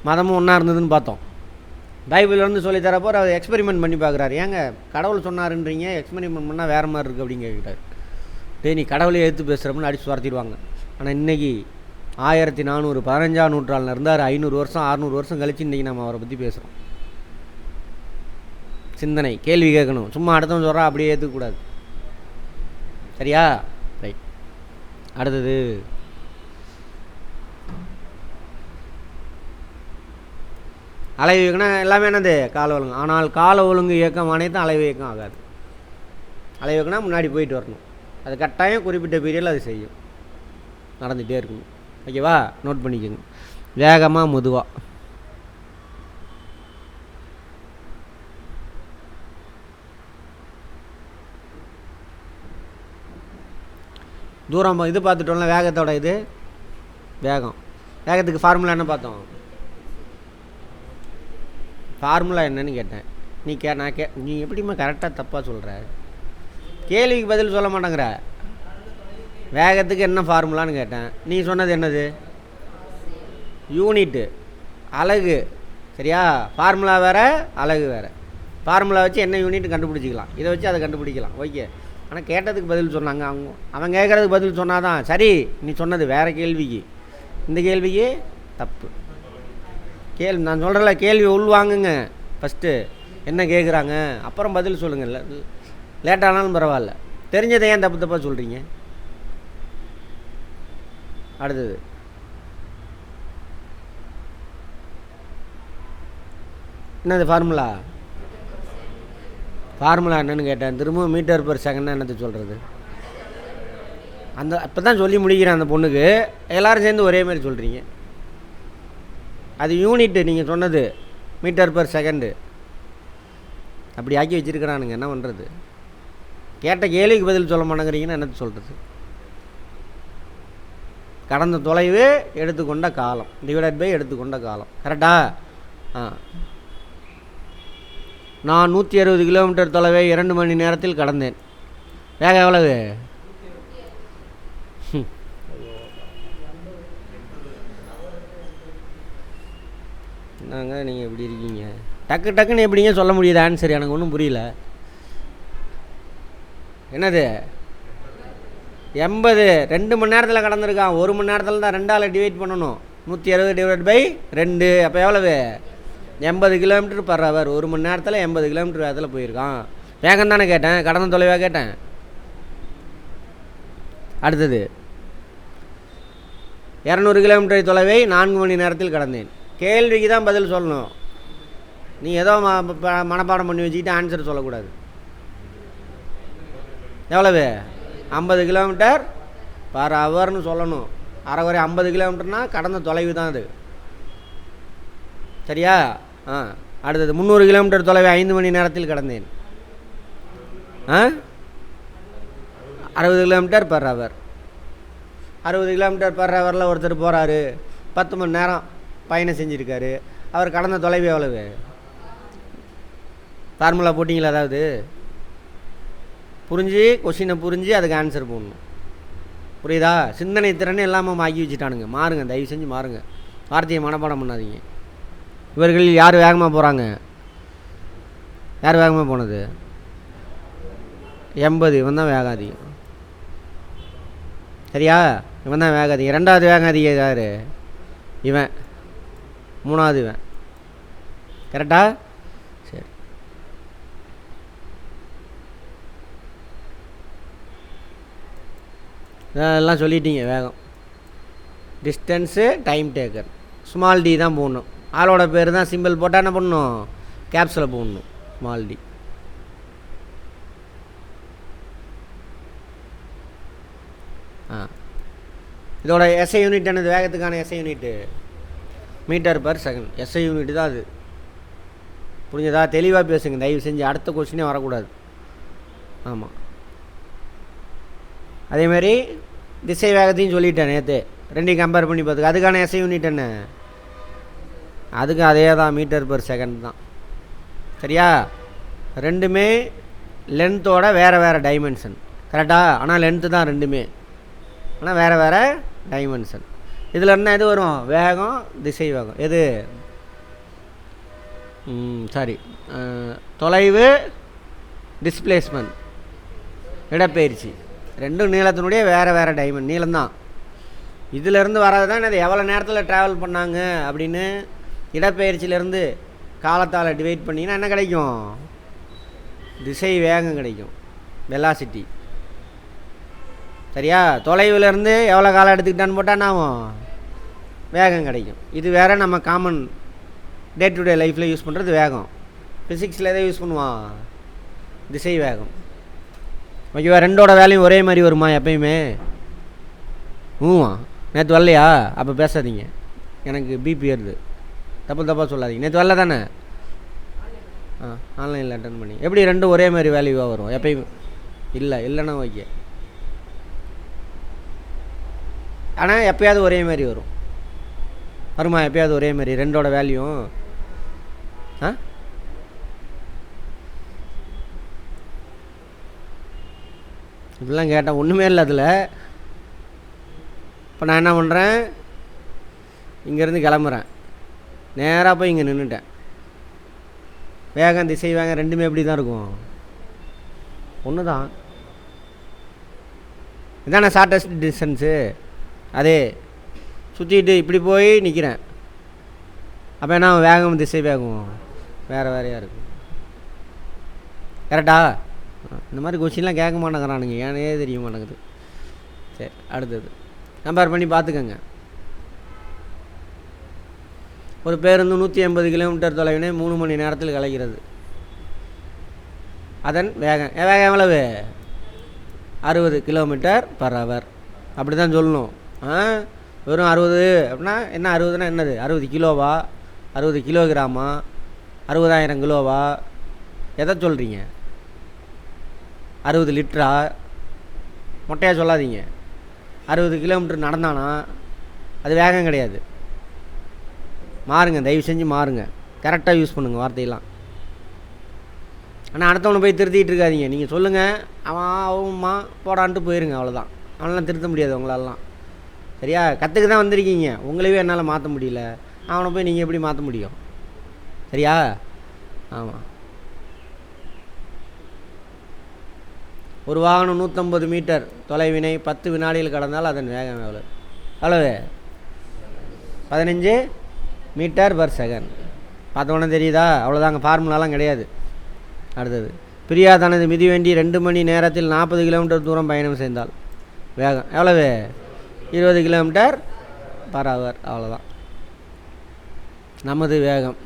மதமும் ஒன்றா இருந்ததுன்னு பார்த்தோம். பைபிள்லேருந்து சொல்லி தரப்போ அவர் எக்ஸ்பெரிமெண்ட் பண்ணி பார்க்குறாரு. ஏங்க கடவுள் சொன்னாருன்றீங்க, எக்ஸ்பெரிமெண்ட் பண்ணால் வேறு மாதிரி இருக்குது அப்படின்னு கேட்குறாரு. நீ கடவுளை எடுத்து பேசுகிறப்பன்னு அடிச்சு துரத்திடுவாங்க. ஆனால் இன்றைக்கி 1400 15ஆம் நூற்றாண்டில் இருந்தார். 500 வருஷம் 600 வருஷம் கழிச்சு இன்றைக்கி நம்ம அவரை பற்றி பேசுகிறோம். சிந்தனை, கேள்வி கேட்கணும். சும்மா அடுத்தவன் சொல்கிறா அப்படியே ஏற்றுக்கூடாது. சரியா? ரைட். அடுத்தது அலைவு இயக்கம்னா எல்லாமே என்னது? கால ஒழுங்கு. ஆனால் கால ஒழுங்கு இயக்கம் அனைத்தும் அலைவு இயக்கம் ஆகாது. அலைவு இயக்கம்னா முன்னாடி போயிட்டு வரணும். அது கட்டாயம் குறிப்பிட்ட பீரியடில் அது செய்யும், நடந்துகிட்டே இருக்கணும். ஓகேவா? நோட் பண்ணிக்கோங்க. வேகமாக மெதுவாக. தூரம் இது பார்த்துட்டோம்ல, வேகத்தோட இது வேகம். வேகத்துக்கு ஃபார்முலா என்ன பார்த்தோம்? ஃபார்முலா என்னன்னு கேட்டேன். நீ எப்படிம்மா கரெக்டாக தப்பாக சொல்கிற? கேள்விக்கு பதில் சொல்ல மாட்டேங்கிற. வேகத்துக்கு என்ன ஃபார்முலான்னு கேட்டேன். நீ சொன்னது என்னது? யூனிட்டு, அலகு. சரியா? ஃபார்முலா வேறு, அலகு வேறு. ஃபார்முலா வச்சு என்ன யூனிட் கண்டுபிடிச்சிக்கலாம், இதை வச்சு அதை கண்டுபிடிக்கலாம். ஓகே. ஆனால் கேட்டதுக்கு பதில் சொன்னாங்க. அவன் கேட்குறதுக்கு பதில் சொன்னாதான் சரி. நீ சொன்னது வேறு கேள்விக்கு, இந்த கேள்விக்கு தப்பு. நான் சொல்கிறல, கேள்வி உள்வாங்குங்க. ஃபஸ்ட்டு என்ன கேட்குறாங்க, அப்புறம் பதில் சொல்லுங்கள். லேட்டானாலும் பரவாயில்ல. தெரிஞ்சதை ஏன் தப்பு தப்பாக சொல்கிறீங்க? அடுத்தது என்னது? ஃபார்முலா. ஃபார்முலா என்னன்னு கேட்டேன். திரும்பவும் மீட்டர் பெர் செகண்ட்னா என்னது சொல்கிறது? அப்போ தான் சொல்லி முடிக்கிறேன் அந்த பொண்ணுக்கு. எல்லோரும் சேர்ந்து ஒரே மாதிரி சொல்கிறீங்க. அது யூனிட்டு. நீங்கள் சொன்னது மீட்டர் பெர் செகண்டு. அப்படி ஆக்கி வச்சுருக்கிறானுங்க. என்ன பண்ணுறது? கேட்ட கேள்விக்கு பதில் சொல்ல மாட்டேங்கிறீங்கன்னா என்னது சொல்கிறது? கடந்த தொலைவு எடுத்துக்கொண்ட காலம் டிவைடட் பை எடுத்துக்கொண்ட காலம். கரெக்டா? நான் 160 கிலோமீட்டர் தொலைவை 2 மணி நேரத்தில் கடந்தேன். வேகம் எவ்வளவு? என்னங்க நீங்கள் எப்படி இருக்கீங்க? டக்குன்னு எப்படிங்க சொல்ல முடியுது ஆன்சர்? எனக்கு ஒன்றும் புரியல. என்னது? 80. 2 மணி நேரத்தில் கடந்திருக்கான். 1 மணி நேரத்தில் தான் 2ஆல் டிவைட் பண்ணணும். 160 டிவைட் பை 2. அப்போ எவ்வளவு? 80 கிலோமீட்டர் பர் ஹவர். 1 மணி நேரத்தில் 80 கிலோமீட்டர் வேகத்தில் போயிருக்கான். வேகம் தானே கேட்டேன், கடந்த தொலைவாக கேட்டேன். அடுத்தது 200 கிலோமீட்டர் தொலைவை 4 மணி நேரத்தில் கடந்தேன். கேள்விக்கு தான் பதில் சொல்லணும். நீ ஏதோ மனப்பாடம் பண்ணி வச்சுக்கிட்டு ஆன்சர் சொல்லக்கூடாது. எவ்வளவு? 50 கிலோமீட்டர் பர் ஹவர்னு சொல்லணும். அரைக்குறை 50 கிலோமீட்டர்னால் கடந்த தொலைவு தான் அது. சரியா? அடுத்தது 300 கிலோமீட்டர் தொலைவை 5 மணி நேரத்தில் கடந்தேன். 60 kilometre per hour. 60 kilometre per ஹவரில் ஒருத்தர் போகிறாரு, 10 மணி நேரம் பயணம் செஞ்சுருக்காரு. அவர் கடந்த தொலைவு எவ்வளவு? ஃபார்முலா போட்டிங்களா? அதாவது புரிஞ்சு கொஷினை புரிஞ்சு அதுக்கு ஆன்சர் போடணும். புரியுதா? சிந்தனை திறனை எல்லாமே ஆக்கி வச்சுட்டானுங்க. மாறுங்க, தயவு செஞ்சு மாறுங்க. வார்த்தையை மனப்பாடம் பண்ணாதீங்க. இவர்களில் யார் வேகமாக போகிறாங்க? யார் வேகமாக போனது? 80. இவன் தான் வேகம் அதிகம். சரியா? இவன் தான் வேகம் அதிகம். 2வது வேகம் அதிகம் யார்? இவன். 3வது இவன். கரெக்டா? சரி. இதெல்லாம் சொல்லிட்டீங்க வேகம். Distance time taker small t தான் போடணும். ஆளோட பேர் தான் சிம்பிள் போட்டால் என்ன பண்ணணும், கேப்ஸில் போடணும் ஸ்மால் டி. இதோட எஸ்ஐ யூனிட் என்னது, வேகத்துக்கான SI unit meter per second. SI unit தான் அது. புரிஞ்சதா? தெளிவாக பேசுங்க தயவு செஞ்சு, அடுத்த கொஸ்டினே வரக்கூடாது. ஆமாம். அதேமாதிரி திசை வேகத்தையும் சொல்லிட்டேன் நேற்று, ரெண்டையும் கம்பேர் பண்ணி பார்த்துக்க. அதுக்கான எஸ்ஐ யூனிட் என்ன, அதுக்கு அதே தான், மீட்டர் பர் செகண்ட் தான். சரியா? ரெண்டுமே லென்த்தோட வேறு வேறு டைமென்ஷன். கரெக்டாக? ஆனால் லென்த்து தான் ரெண்டுமே, ஆனால் வேறு வேறு டைமென்ஷன். இதில் என்ன எது வரும், வேகம் திசை வேகம். எது சாரி தொலைவு டிஸ்பிளேஸ்மெண்ட் இடப்பெயர்ச்சி, ரெண்டும் நீளத்தினுடைய வேறு வேறு நீளம்தான். இதிலேருந்து வர்றது தான் என்னது, எவ்வளோ நேரத்தில் ட்ராவல் பண்ணாங்க அப்படின்னு இடப்பெயர்ச்சியிலேருந்து காலத்தால் டிவைட் பண்ணிங்கன்னா என்ன கிடைக்கும், திசை வேகம் கிடைக்கும், வெலாசிட்டி. சரியா? தொலைவிலேருந்து எவ்வளோ காலம் எடுத்துக்கிட்டான்னு போட்டால் ஆகும், வேகம் கிடைக்கும். இது வேறு நம்ம காமன் டே டு டே லைஃப்பில் யூஸ் பண்ணுறது வேகம். ஃபிசிக்ஸில் எதை யூஸ் பண்ணுவான், திசை வேகம். ஓகேவா? ரெண்டோட வேலையும் ஒரே மாதிரி வருமா எப்பயுமே? நேற்று வரலையா? அப்போ பேசாதீங்க, எனக்கு பிபி ஏறுது. தப்பாக சொல்லாதீங்க. நேற்று வரல தானே? ஆன்லைனில் அட்டன் பண்ணி எப்படி ரெண்டும் ஒரே மாதிரி வேல்யூவாக வரும் எப்பயும்? இல்லைன்னா ஓகே, ஆனால் எப்போயாவது ஒரே மாதிரி வருமா? எப்போயாவது ஒரே மாதிரி ரெண்டோட வேல்யூவும்? இப்படிலாம் கேட்டால் ஒன்றுமே இல்லை அதில். இப்போ நான் என்ன பண்ணுறேன், இங்கேருந்து கிளம்புறேன், நேராக போய் இங்கே நின்றுட்டேன். வேகம் திசை வேகம் ரெண்டுமே எப்படி தான் இருக்கும், ஒன்று தான். இதானே ஷார்ட்டஸ்ட் டிஸ்டன்ஸு. அதே சுற்றிட்டு இப்படி போய் நிற்கிறேன், அப்போ என்ன வேகம் திசை வேகம் வேறு வேறையாக இருக்கும். கரெக்டா? இந்த மாதிரி கொஸ்டின்லாம் கேட்க மாட்டேங்கிறானுங்க, ஏனே தெரிய மாட்டேங்குது. சரி, அடுத்தது கம்பேர் பண்ணி பார்த்துக்கோங்க. ஒரு பேருந்து 180 கிலோமீட்டர் தொலைவினை 3 மணி நேரத்தில் கலைகிறது. அதன் வேகம் எவ்வளவு, 60 km/h. அப்படி தான் சொல்லணும். வெறும் 60 அப்படின்னா என்ன, 60னா என்னது, 60 கிலோவா, 60 கிலோகிராமா, 60,000 கிலோவா, எதை சொல்கிறீங்க? 60 லிட்டரா? மொட்டையாக சொல்லாதீங்க. 60 கிலோமீட்டர் நடந்தானா அது வேகம் கிடையாது. மாறுங்க, தயவு செஞ்சு மாறுங்க, கரெக்டாக யூஸ் பண்ணுங்கள் வார்த்தையெல்லாம். ஆனால் அடுத்தவனை போய் திருத்திக்கிட்டு இருக்காதீங்க. நீங்கள் சொல்லுங்கள், அவன்மா போடான்ட்டு போயிருங்க, அவ்வளோதான். அவனெலாம் திருத்த முடியாது உங்களாலாம். சரியா? கற்றுக்க தான் வந்திருக்கீங்க, உங்களையே என்னால் மாற்ற முடியல, அவனை போய் நீங்கள் எப்படி மாற்ற முடியும்? சரியா? ஆமாம். ஒரு வாகனம் 150 மீட்டர் தொலைவினை 10 வினாடிகள் கடந்தால் அதன் வேகம் எவ்வளவு? 15 மீட்டர்/s. பார்த்தோன்னே தெரியுதா? அவ்வளோதாங்க, ஃபார்முலாலாம் கிடையாது. அடுத்தது, பிரியா தனது மிதிவண்டி 2 மணி நேரத்தில் 40 கிலோமீட்டர் தூரம் பயணம் செய்தால் வேகம் எவ்வளவு? 20 km/h. அவ்வளோதான் நமது வேகம்.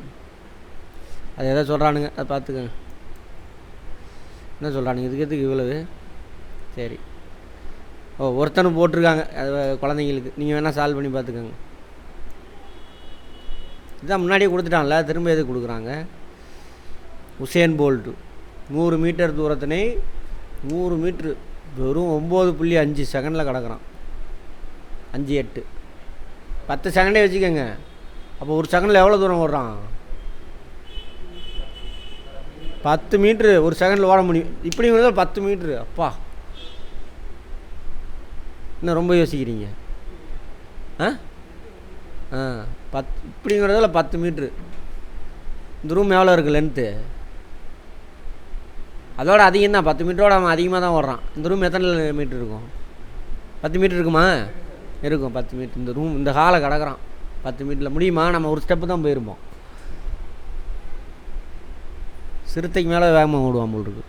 அது எதை சொல்கிறானுங்க அதை பார்த்துக்கோங்க. என்ன சொல்கிறானுங்க, இதுக்கு இவ்வளவு? சரி, ஒருத்தனும் போட்டிருக்காங்க அது குழந்தைங்களுக்கு, நீங்கள் வேணால் சால்வ் பண்ணி பார்த்துக்கோங்க. இதுதான் முன்னாடியே கொடுத்துட்டான்ல, திரும்ப எது கொடுக்குறாங்க? உசேன் போல்ட்டு 100 மீட்டர் தூரத்தினை 100 மீட்ரு வெறும் 9.5 செகண்டில் கிடக்குறான். 5-8 10 செகண்டே வச்சுக்கோங்க. அப்போ ஒரு செகண்டில் எவ்வளோ தூரம் ஓடுறான்? 10 மீட்ரு ஒரு செகண்டில் ஓட முடியும். இப்படிங்கிறத 10 மீட்ரு. அப்பா, இன்னும் ரொம்ப யோசிக்கிறீங்க. இப்படிங்கிறதுல 10 மீட்ரு. இந்த ரூம் எவ்வளோ இருக்குது லென்த்து? அதோட அதிகம் தான், 10 மீட்டரோட அவன் அதிகமாக தான் ஓடுறான். இந்த ரூம் எத்தனை மீட்ரு இருக்கும்? 10 மீட்ரு இருக்குமா? இருக்கும், 10 மீட்ரு. இந்த ரூம், இந்த ஹாலை கிடக்குறான் 10 மீட்டரில். முடியுமா? நம்ம ஒரு ஸ்டெப்பு தான் போயிருப்போம். சிறுத்தைக்கு மேலே வேகமாக ஓடுவான் போல் இருக்கு.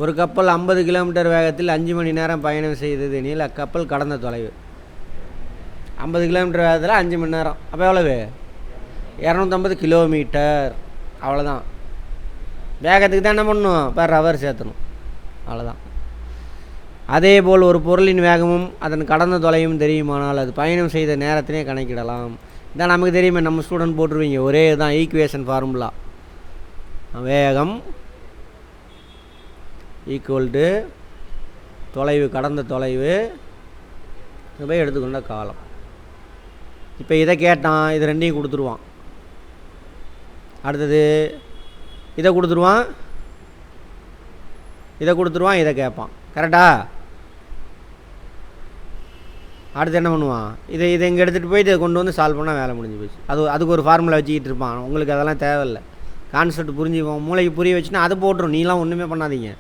ஒரு கப்பல் 50 கிலோமீட்டர் வேகத்தில் 5 மணி நேரம் பயணம் செய்தது எனில் அக்கப்பல் கடந்த தொலைவு. 50 கிலோமீட்டர் வேகத்தில் 5 மணி நேரம், அப்போ எவ்வளவு? 250 கிலோமீட்டர். அவ்வளோதான். வேகத்துக்கு தான் என்ன பண்ணணும்? பர் ஹவர் சேர்த்தணும். அவ்வளோதான். அதே போல் ஒரு பொருளின் வேகமும் அதன் கடந்த தொலைவும் தெரியுமானால் அது பயணம் செய்த நேரத்தினே கணக்கிடலாம். இதான் நமக்கு தெரியுமே, நம்ம ஸ்டூடெண்ட் போட்டுருவீங்க. ஒரே தான் ஈக்குவேஷன் ஃபார்முலா. வேகம் ஈக்குவல் டு தொலைவு, கடந்த தொலைவு போய் எடுத்துக்கொண்ட காலம். இப்போ இதை கேட்டான், இது ரெண்டையும் கொடுத்துருவான். அடுத்தது இதை கொடுத்துருவான், இதை கேட்பான். கரெக்டா? அடுத்து என்ன பண்ணுவான்? இதை இங்கே எடுத்துகிட்டு போயிட்டு கொண்டு வந்து சால்வ் பண்ணால் வேலை முடிஞ்சு போச்சு. அதுக்கு ஒரு ஃபார்முலா வச்சுக்கிட்டு இருப்பான். உங்களுக்கு அதெல்லாம் தேவையில்லை. கான்செப்ட் புரிஞ்சுப்போம், மூளைக்கு புரிய வச்சுன்னா அது போட்டுரும். நீலாம் ஒன்றுமே பண்ணாதீங்க,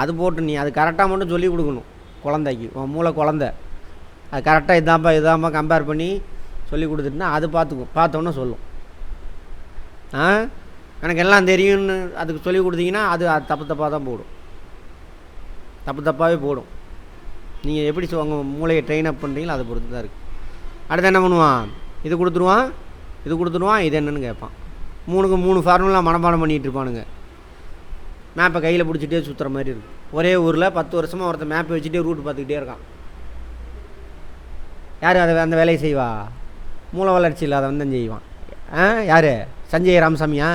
அது போட்டு நீ அது கரெக்டாக மட்டும் சொல்லி கொடுக்கணும் குழந்தைக்கு. உன் மூளை குழந்தை, அது கரெக்டாக இதாம்பா கம்பேர் பண்ணி சொல்லி கொடுத்துட்டுனா அது பார்த்தோன்னே சொல்லும். எனக்கு எல்லாம் தெரியும்னு அதுக்கு சொல்லி கொடுத்தீங்கன்னா அது தப்பாக தான் போடும், தப்பாகவே போடும். நீங்கள் எப்படி உங்கள் மூளையை ட்ரெயின் அப் பண்ணுறீங்களோ அதை பொறுத்து தான் இருக்குது. அடுத்து என்ன பண்ணுவான்? இது கொடுத்துருவான், இது என்னன்னு கேட்பான். 3 ஃபார்முலா மனப்பாடம் பண்ணிகிட்டு இருப்பானுங்க. மேப்பை கையில் பிடிச்சிட்டே சுற்றுற மாதிரி இருக்குது. ஒரே ஊரில் 10 வருஷமாக ஒருத்தர் மேப்பை வச்சுட்டே ரூட் பார்த்துக்கிட்டே இருக்கான். யார் அந்த வேலையை செய்வா? மூல வளர்ச்சி இல்லாதவன் தான் செய்வான். யார்? சஞ்சய் ராமசாமியா?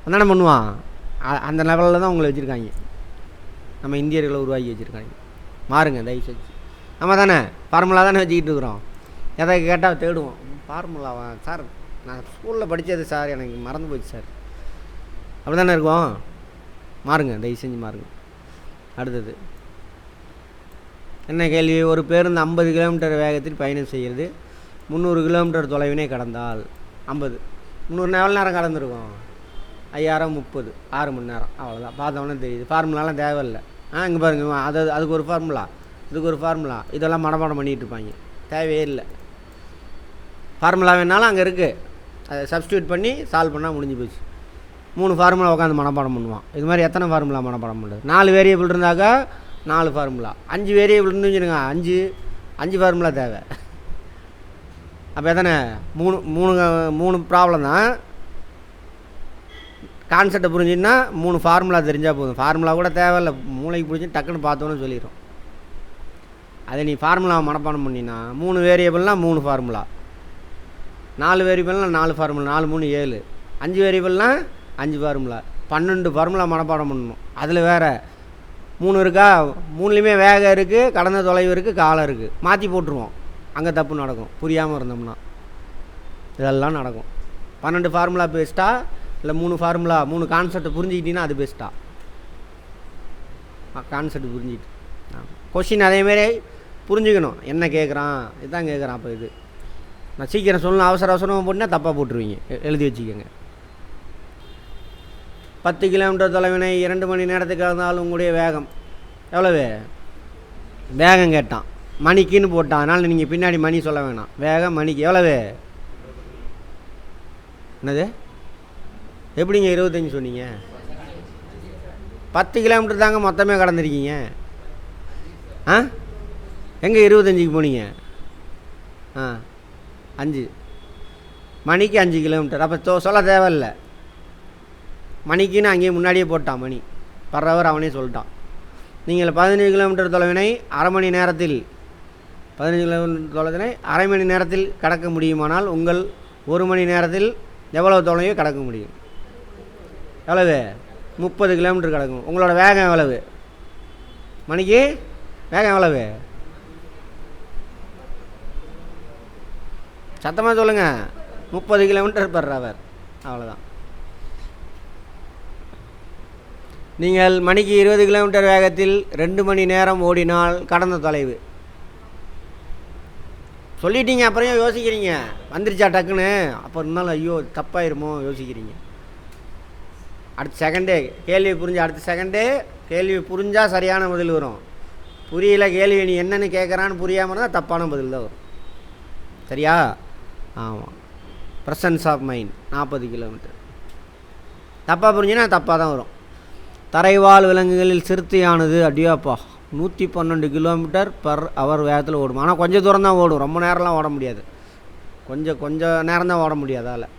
என்ன பண்ணுவான்? அந்த லெவலில் தான் உங்களை வச்சுருக்காங்க. நம்ம இந்தியர்களை உருவாக்கி வச்சுருக்காங்க. மாறுங்க தயவு செஞ்சு. நம்ம தானே ஃபார்முலா தானே வச்சுக்கிட்டு இருக்கிறோம். எதை கேட்டால் தேடுவோம். ஃபார்முலாவா சார்? நான் ஸ்கூலில் படித்தது சார், எனக்கு மறந்து போச்சு சார். அப்படி தானே இருக்கும். மாறுங்க தயவு செஞ்சு மாறுங்க. அடுத்தது என்ன கேள்வி? ஒரு பேருந்து 50 கிலோமீட்டர் வேகத்தில் பயணம் செய்கிறது 300 கிலோமீட்டர் தொலைவினை கடந்தால் 50 300 எவ்வளோ நேரம் கடந்துருக்கும்? 5000 30 6 மணி நேரம். அவ்வளோதான். பார்த்தோன்னே தெரியுது. ஃபார்முலாலாம் தேவையில்லை. இங்கே பாருங்க, அதுக்கு ஒரு ஃபார்முலா, இதுக்கு ஒரு ஃபார்முலா, இதெல்லாம் மனப்பாடம் பண்ணிகிட்டு இருப்பாங்க. தேவையே இல்லை. ஃபார்முலா வேணாலும் அங்கே இருக்குது, அதை சப்ஸ்டியூட் பண்ணி சால்வ் பண்ணால் முடிஞ்சு போச்சு. 3 ஃபார்முலா உட்காந்து மனப்பாடம் பண்ணுவான். இது மாதிரி எத்தனை ஃபார்முலா மனப்பாடம் பண்ணுறது? 4 வேரியபிள் இருந்தாக்கா 4 ஃபார்முலா, 5 வேரியபிள் இருந்துச்சுங்க 5 ஃபார்முலா தேவை. அப்போ எத்தனை? 3 ப்ராப்ளம் தான். கான்செப்டை புரிஞ்சுன்னா 3 ஃபார்முலா தெரிஞ்சால் போதும். ஃபார்முலா கூட தேவையில்லை, மூளைக்கு பிடிச்சி டக்குன்னு பார்த்தோன்னு சொல்லிடும். அதை நீ ஃபார்முலா மனப்பாடம் பண்ணினா 3 வேரியபிள்னால் 3 ஃபார்முலா, 4 வேரியபிள்னால் 4 ஃபார்முலா, 4 3 7, 5 வேரியபிள்னால் 5 ஃபார்முலா, 12 ஃபார்முலா மனப்பாடம் பண்ணணும். அதில் வேறு 3 இருக்கா? 3லேயுமே வேகம் இருக்குது, கடந்த தொலைவு இருக்குது, காலம் இருக்குது. மாற்றி போட்டுருவோம். அங்கே தப்பு நடக்கும் புரியாமல் இருந்தோம்னா. இதெல்லாம் நடக்கும். 12 ஃபார்முலா பெஸ்ட்டா இல்லை 3 ஃபார்முலா 3 கான்செப்டை புரிஞ்சுக்கிட்டீங்கன்னா அது பெஸ்ட்டா? கான்செப்ட் புரிஞ்சுக்கிட்டு கொஷின் அதேமாரி புரிஞ்சுக்கணும். என்ன கேட்குறான், இதுதான் கேட்குறான். அப்போ இது நான் சீக்கிரம் சொல்லணும், அவசரமாக போட்டுனா தப்பாக போட்டுருவீங்க. எழுதி வச்சுக்கோங்க. 10 கிலோமீட்டர் தொலைவினை 2 மணி நேரத்துக்கு இருந்தாலும் உங்களுடைய வேகம் எவ்வளவு? வேகம் கேட்டான், மணிக்குன்னு போட்டான். அதனால் நீங்கள் பின்னாடி மணி சொல்ல வேணாம். வேகம் மணிக்கு எவ்வளவு? என்னது? எப்படிங்க 25 சொன்னீங்க? 10 கிலோமீட்டர் தாங்க மொத்தமே கடந்திருக்கீங்க. எங்கே 25க்கு போனீங்க? 5 மணிக்கு 5 கிலோமீட்டர். அப்போ சொல்ல தேவையில்லை. மணிக்குன்னு அங்கேயே முன்னாடியே போட்டான். மணி பர் ஹவர் அவனே சொல்லிட்டான். நீங்கள் 15 கிலோமீட்டர் தொலைவினை அரை மணி நேரத்தில் 15 கிலோமீட்டர் தொலைவினை அரை மணி நேரத்தில் கடக்க முடியுமானால் உங்கள் 1 மணி நேரத்தில் எவ்வளவு தொலைவு கடக்க முடியும்? எவ்வளவு? 30 கிலோமீட்டர் கிடக்கும். உங்களோட வேகம் எவ்வளவு? மணிக்கு வேகம் எவ்வளவு? சத்தமாக சொல்லுங்கள். 30 கிலோமீட்டர் பர் ஹவர். அவ்வளோதான். நீங்கள் மணிக்கு 20 கிலோமீட்டர் வேகத்தில் 2 மணி நேரம் ஓடினால் கடந்த தொலைவு சொல்லிட்டீங்க. அப்புறம் யோசிக்கிறீங்க, வந்துருச்சா டக்குன்னு? அப்போ இருந்தாலும் ஐயோ தப்பாயிருமோ யோசிக்கிறீங்க. அடுத்த செகண்டே கேள்வி புரிஞ்சு, அடுத்த செகண்டே கேள்வி புரிஞ்சால் சரியான பதில் வரும். புரியல, கேள்வி நீ என்னென்னு கேட்குறான்னு புரியாமல் இருந்தால் தப்பான பதில் தான் வரும். சரியா? ஆமாம். Presence of mind 40 kilometre. தப்பாக புரிஞ்சுன்னா தப்பாக தான் வரும். தரைவாழ் விலங்குகளில் சிறுத்தையானது அடியாப்பா 112 km/h வேகத்தில் ஓடும். ஆனால் கொஞ்சம் தூரம் தான் ஓடும், ரொம்ப நேரம்லாம் ஓட முடியாது. கொஞ்சம் நேரம் தான் ஓட முடியாது அதில்.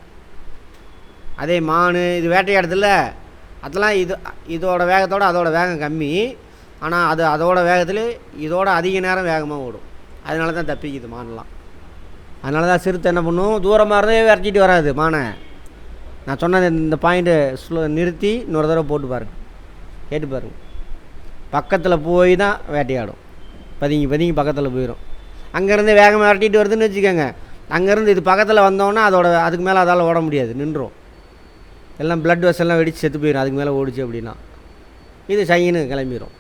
அதே மான் இது வேட்டையாடுதில்ல, அதெல்லாம் இதோட வேகத்தோடு அதோட வேகம் கம்மி. ஆனால் அதோட வேகத்தில் இதோட அதிக நேரம் வேகமாக ஓடும். அதனால தான் தப்பிக்குது மானெலாம். அதனால தான் சிறுத்தை என்ன பண்ணும், தூரமாக இருந்தே விரட்டிட்டு வராது மானை. நான் சொன்னது இந்த பாயிண்ட்டு நிறுத்தி இன்னொரு தடவை போட்டு பாருங்க, கேட்டு பாருங்க. பக்கத்தில் போய் தான் வேட்டையாடும், பதுங்கி பக்கத்தில் போயிடும். அங்கேருந்து வேகமாக விரட்டிட்டு வருதுன்னு வச்சுக்கோங்க, அங்கேருந்து இது பக்கத்தில் வந்தோன்னா அதுக்கு மேலே அதால் ஓட முடியாது, நின்றுடும். எல்லாம் பிளட் வெசல்லாம் வெடித்து செத்து போயிடும் அதுக்கு மேலே ஓடிச்சு அப்படின்னா. இது சைன்னு கிளம்பிடும்,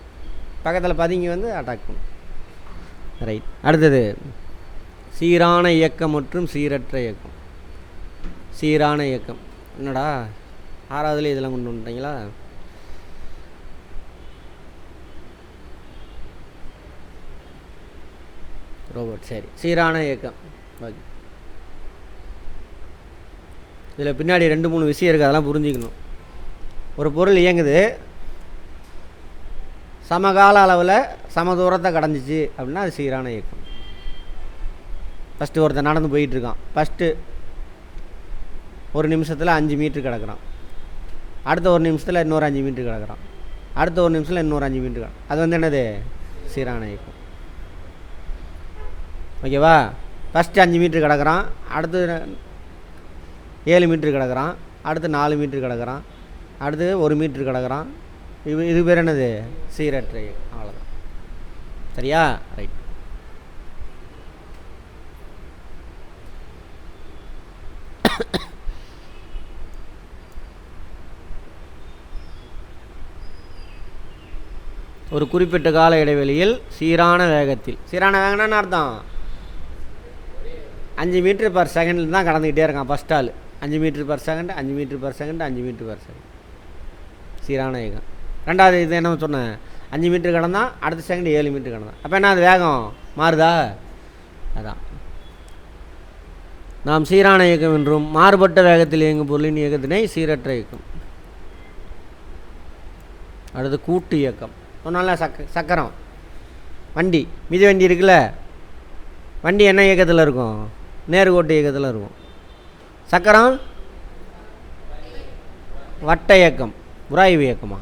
பக்கத்தில் பதுங்கி வந்து அட்டாக் பண்ணும். ரைட். அடுத்தது சீரான இயக்கம் மற்றும் சீரற்ற இயக்கம். சீரான இயக்கம் என்னடா 6வதுலேயே இதெல்லாம் கொண்டு வந்துட்டீங்களா? ரோபோட். சரி, சீரான இயக்கம். ஓகே, இதில் பின்னாடி 2-3 விஷயம் இருக்குது, அதெல்லாம் புரிஞ்சிக்கணும். ஒரு பொருள் இயங்குது, சமகால அளவில் சம தூரத்தை கடந்துச்சு அப்படின்னா அது சீரான இயக்கம். ஃபஸ்ட்டு ஒருத்தன் நடந்து போயிட்டுருக்கான், ஃபஸ்ட்டு 1 நிமிஷத்தில் 5 மீட்ரு கிடக்குறான், அடுத்த 1 நிமிஷத்தில் இன்னொரு 5 மீட்ரு கிடக்குறான், அடுத்த 1 நிமிஷத்தில் இன்னொரு 5 மீட்ரு கிடக்கும். அது வந்து என்னது? சீரான இயக்கம். ஓகேவா? ஃபஸ்ட்டு 5 மீட்ரு கிடக்குறான், அடுத்து 7 மீட்ரு கிடக்குறான், அடுத்து 4 மீட்ரு கிடக்குறான், அடுத்து 1 மீட்ரு கிடக்குறான். இது பேர் என்னது? சீரற்ற இயக்கம். அவ்வளோதான். சரியா? ரைட். ஒரு குறிப்பிட்ட கால இடைவெளியில் சீரான வேகத்தில், சீரான வேகம்னு அர்த்தம் 5 மீட்டர்/செகண்டில் தான் கடந்துக்கிட்டே இருக்கான். ஃபஸ்ட் ஆள் 5 மீட்டர்/செகண்ட், 5 மீட்டர்/செகண்ட், 5 மீட்டர்/செகண்ட். சீரான வேகம். ரெண்டாவது இது என்ன சொன்னேன், 5 மீட்டர் கடந்தான், அடுத்த செகண்ட் 7 மீட்டர் கடந்தான். அப்போ என்ன, அது வேகம் மாறுதா? அதான் நாம் சீரான இயக்கம் என்றும் மாறுபட்ட வேகத்தில் இயங்கும் பொருளின் இயக்கத்தினை சீரற்ற இயக்கம். அடுத்து கூட்டு இயக்கம். சொன்னால சக்கரம், வண்டி, மிதி வண்டி இருக்குல்ல, வண்டி என்ன இயக்கத்தில் இருக்கும்? நேர்கோட்டு இயக்கத்தில் இருக்கும். சக்கரம் வட்ட இயக்கம், உராய்வு இயக்கமா?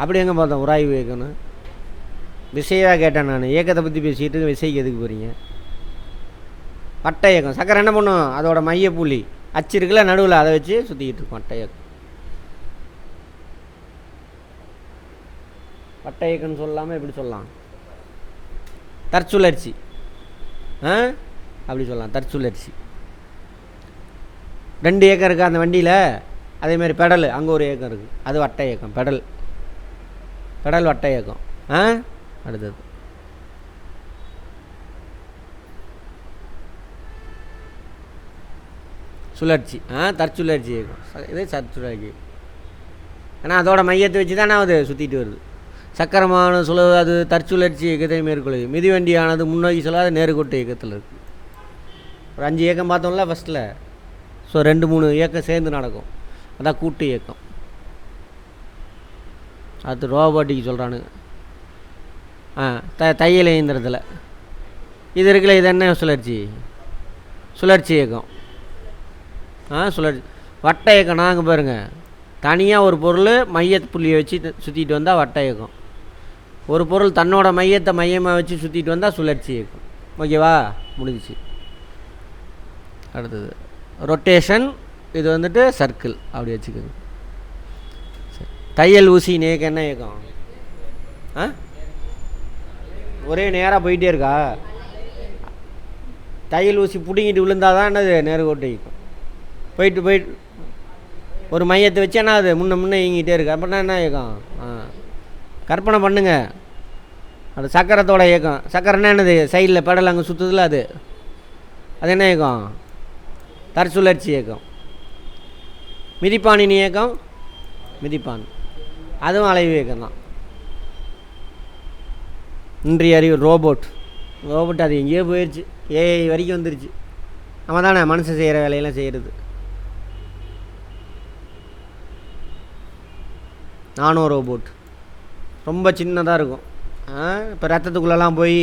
அப்படி எங்கே பார்த்தோம் உராய்வு இயக்கம்னு? விசையாக கேட்டேன் நான், இயக்கத்தை பற்றி பேசிகிட்டு விசைக்கு எதுக்கு போகிறீங்க? வட்ட இயக்கம். சக்கரம் என்ன பண்ணும், அதோட மையப்புள்ளி அச்சு இருக்குல்ல நடுவில், அதை வச்சு சுற்றிக்கிட்டு இருக்கும். வட்ட இயக்கம். வட்ட இயக்கம்னு சொல்லாமல் எப்படி சொல்லலாம்? தற்சுழற்சி. அப்படி சொல்லலாம், தற்சுழற்சி. 2 இயக்கம் இருக்குது அந்த வண்டியில். அதேமாதிரி பெடல், அங்கே ஒரு இயக்கம் இருக்குது, அது வட்ட இயக்கம். பெடல் வட்ட இயக்கம். அடுத்தது சுழற்சி. தற்சுழற்சி இயக்கம். இது தற்சுழற்சி. ஏன்னா அதோட மையத்தை வச்சு தானே அது சுற்றிட்டு வருது. சக்கரமான அது தற்சுழற்சி இயக்கத்தை மேற்கொள்ளுது. மிதிவண்டியானது முன்னோக்கி சொல்லாத நேர்கோட்டு இயக்கத்தில் இருக்குது. ஒரு 5 இயக்கம் பார்த்தோம்ல ஃபஸ்ட்டில். ஸோ 2-3 இயக்கம் சேர்ந்து நடக்கும், அதான் கூட்டு இயக்கம். அது ரோபோட்டிக்கு சொல்கிறானுங்க. தையல் இயந்திரத்தில் இது இருக்குல்ல, இது என்ன சுழற்சி? சுழற்சி இயக்கம். சுழற்சி. வட்ட இயக்கம் நாங்கள் பாருங்கள், தனியாக ஒரு பொருள் மைய புள்ளியை வச்சு சுற்றிட்டு வந்தால் வட்ட இயக்கம். ஒரு பொருள் தன்னோட மையத்தை மையமாக வச்சு சுற்றிட்டு வந்தால் சுழற்சி இயக்கம். ஓகேவா? முடிஞ்சிச்சு. அடுத்தது ரொட்டேஷன். இது வந்துட்டு சர்க்கிள், அப்படி வச்சுக்கோங்க. தையல் ஊசி இயக்கம் என்ன இயக்கம்? ஒரே நேராக போயிட்டே இருக்கா? தையல் ஊசி பிடிங்கிட்டு விழுந்தால் தான் என்னது நேர்கோட்டு இயக்கம். போயிட்டு ஒரு மையத்தை வச்சு என்ன அது முன்னே இயங்கிட்டே இருக்கு. அப்படின்னா என்ன இயக்கம்? கற்பனை பண்ணுங்க, அது சக்கரத்தோட இயக்கம். சக்கரம்னா என்னது? சைடில் பெடல் அங்கே சுற்றுதில்ல, அது என்ன இயக்கம்? தற்சுழற்சி இயக்கம். மிதிப்பானின் இயக்கம், மிதிப்பான், அதுவும் அலைவு இயக்கம் தான். இன்றைய அறிவு ரோபோட் அது எங்கேயோ போயிடுச்சு, ஏஐ வரைக்கும் வந்துருச்சு. நம்ம தானே மனுஷன் செய்கிற வேலையெல்லாம் செய்கிறது. நானோ ரோபோட். ரொம்ப சின்னதாக இருக்கும். இப்போ ரத்தத்துக்குள்ளெல்லாம் போய்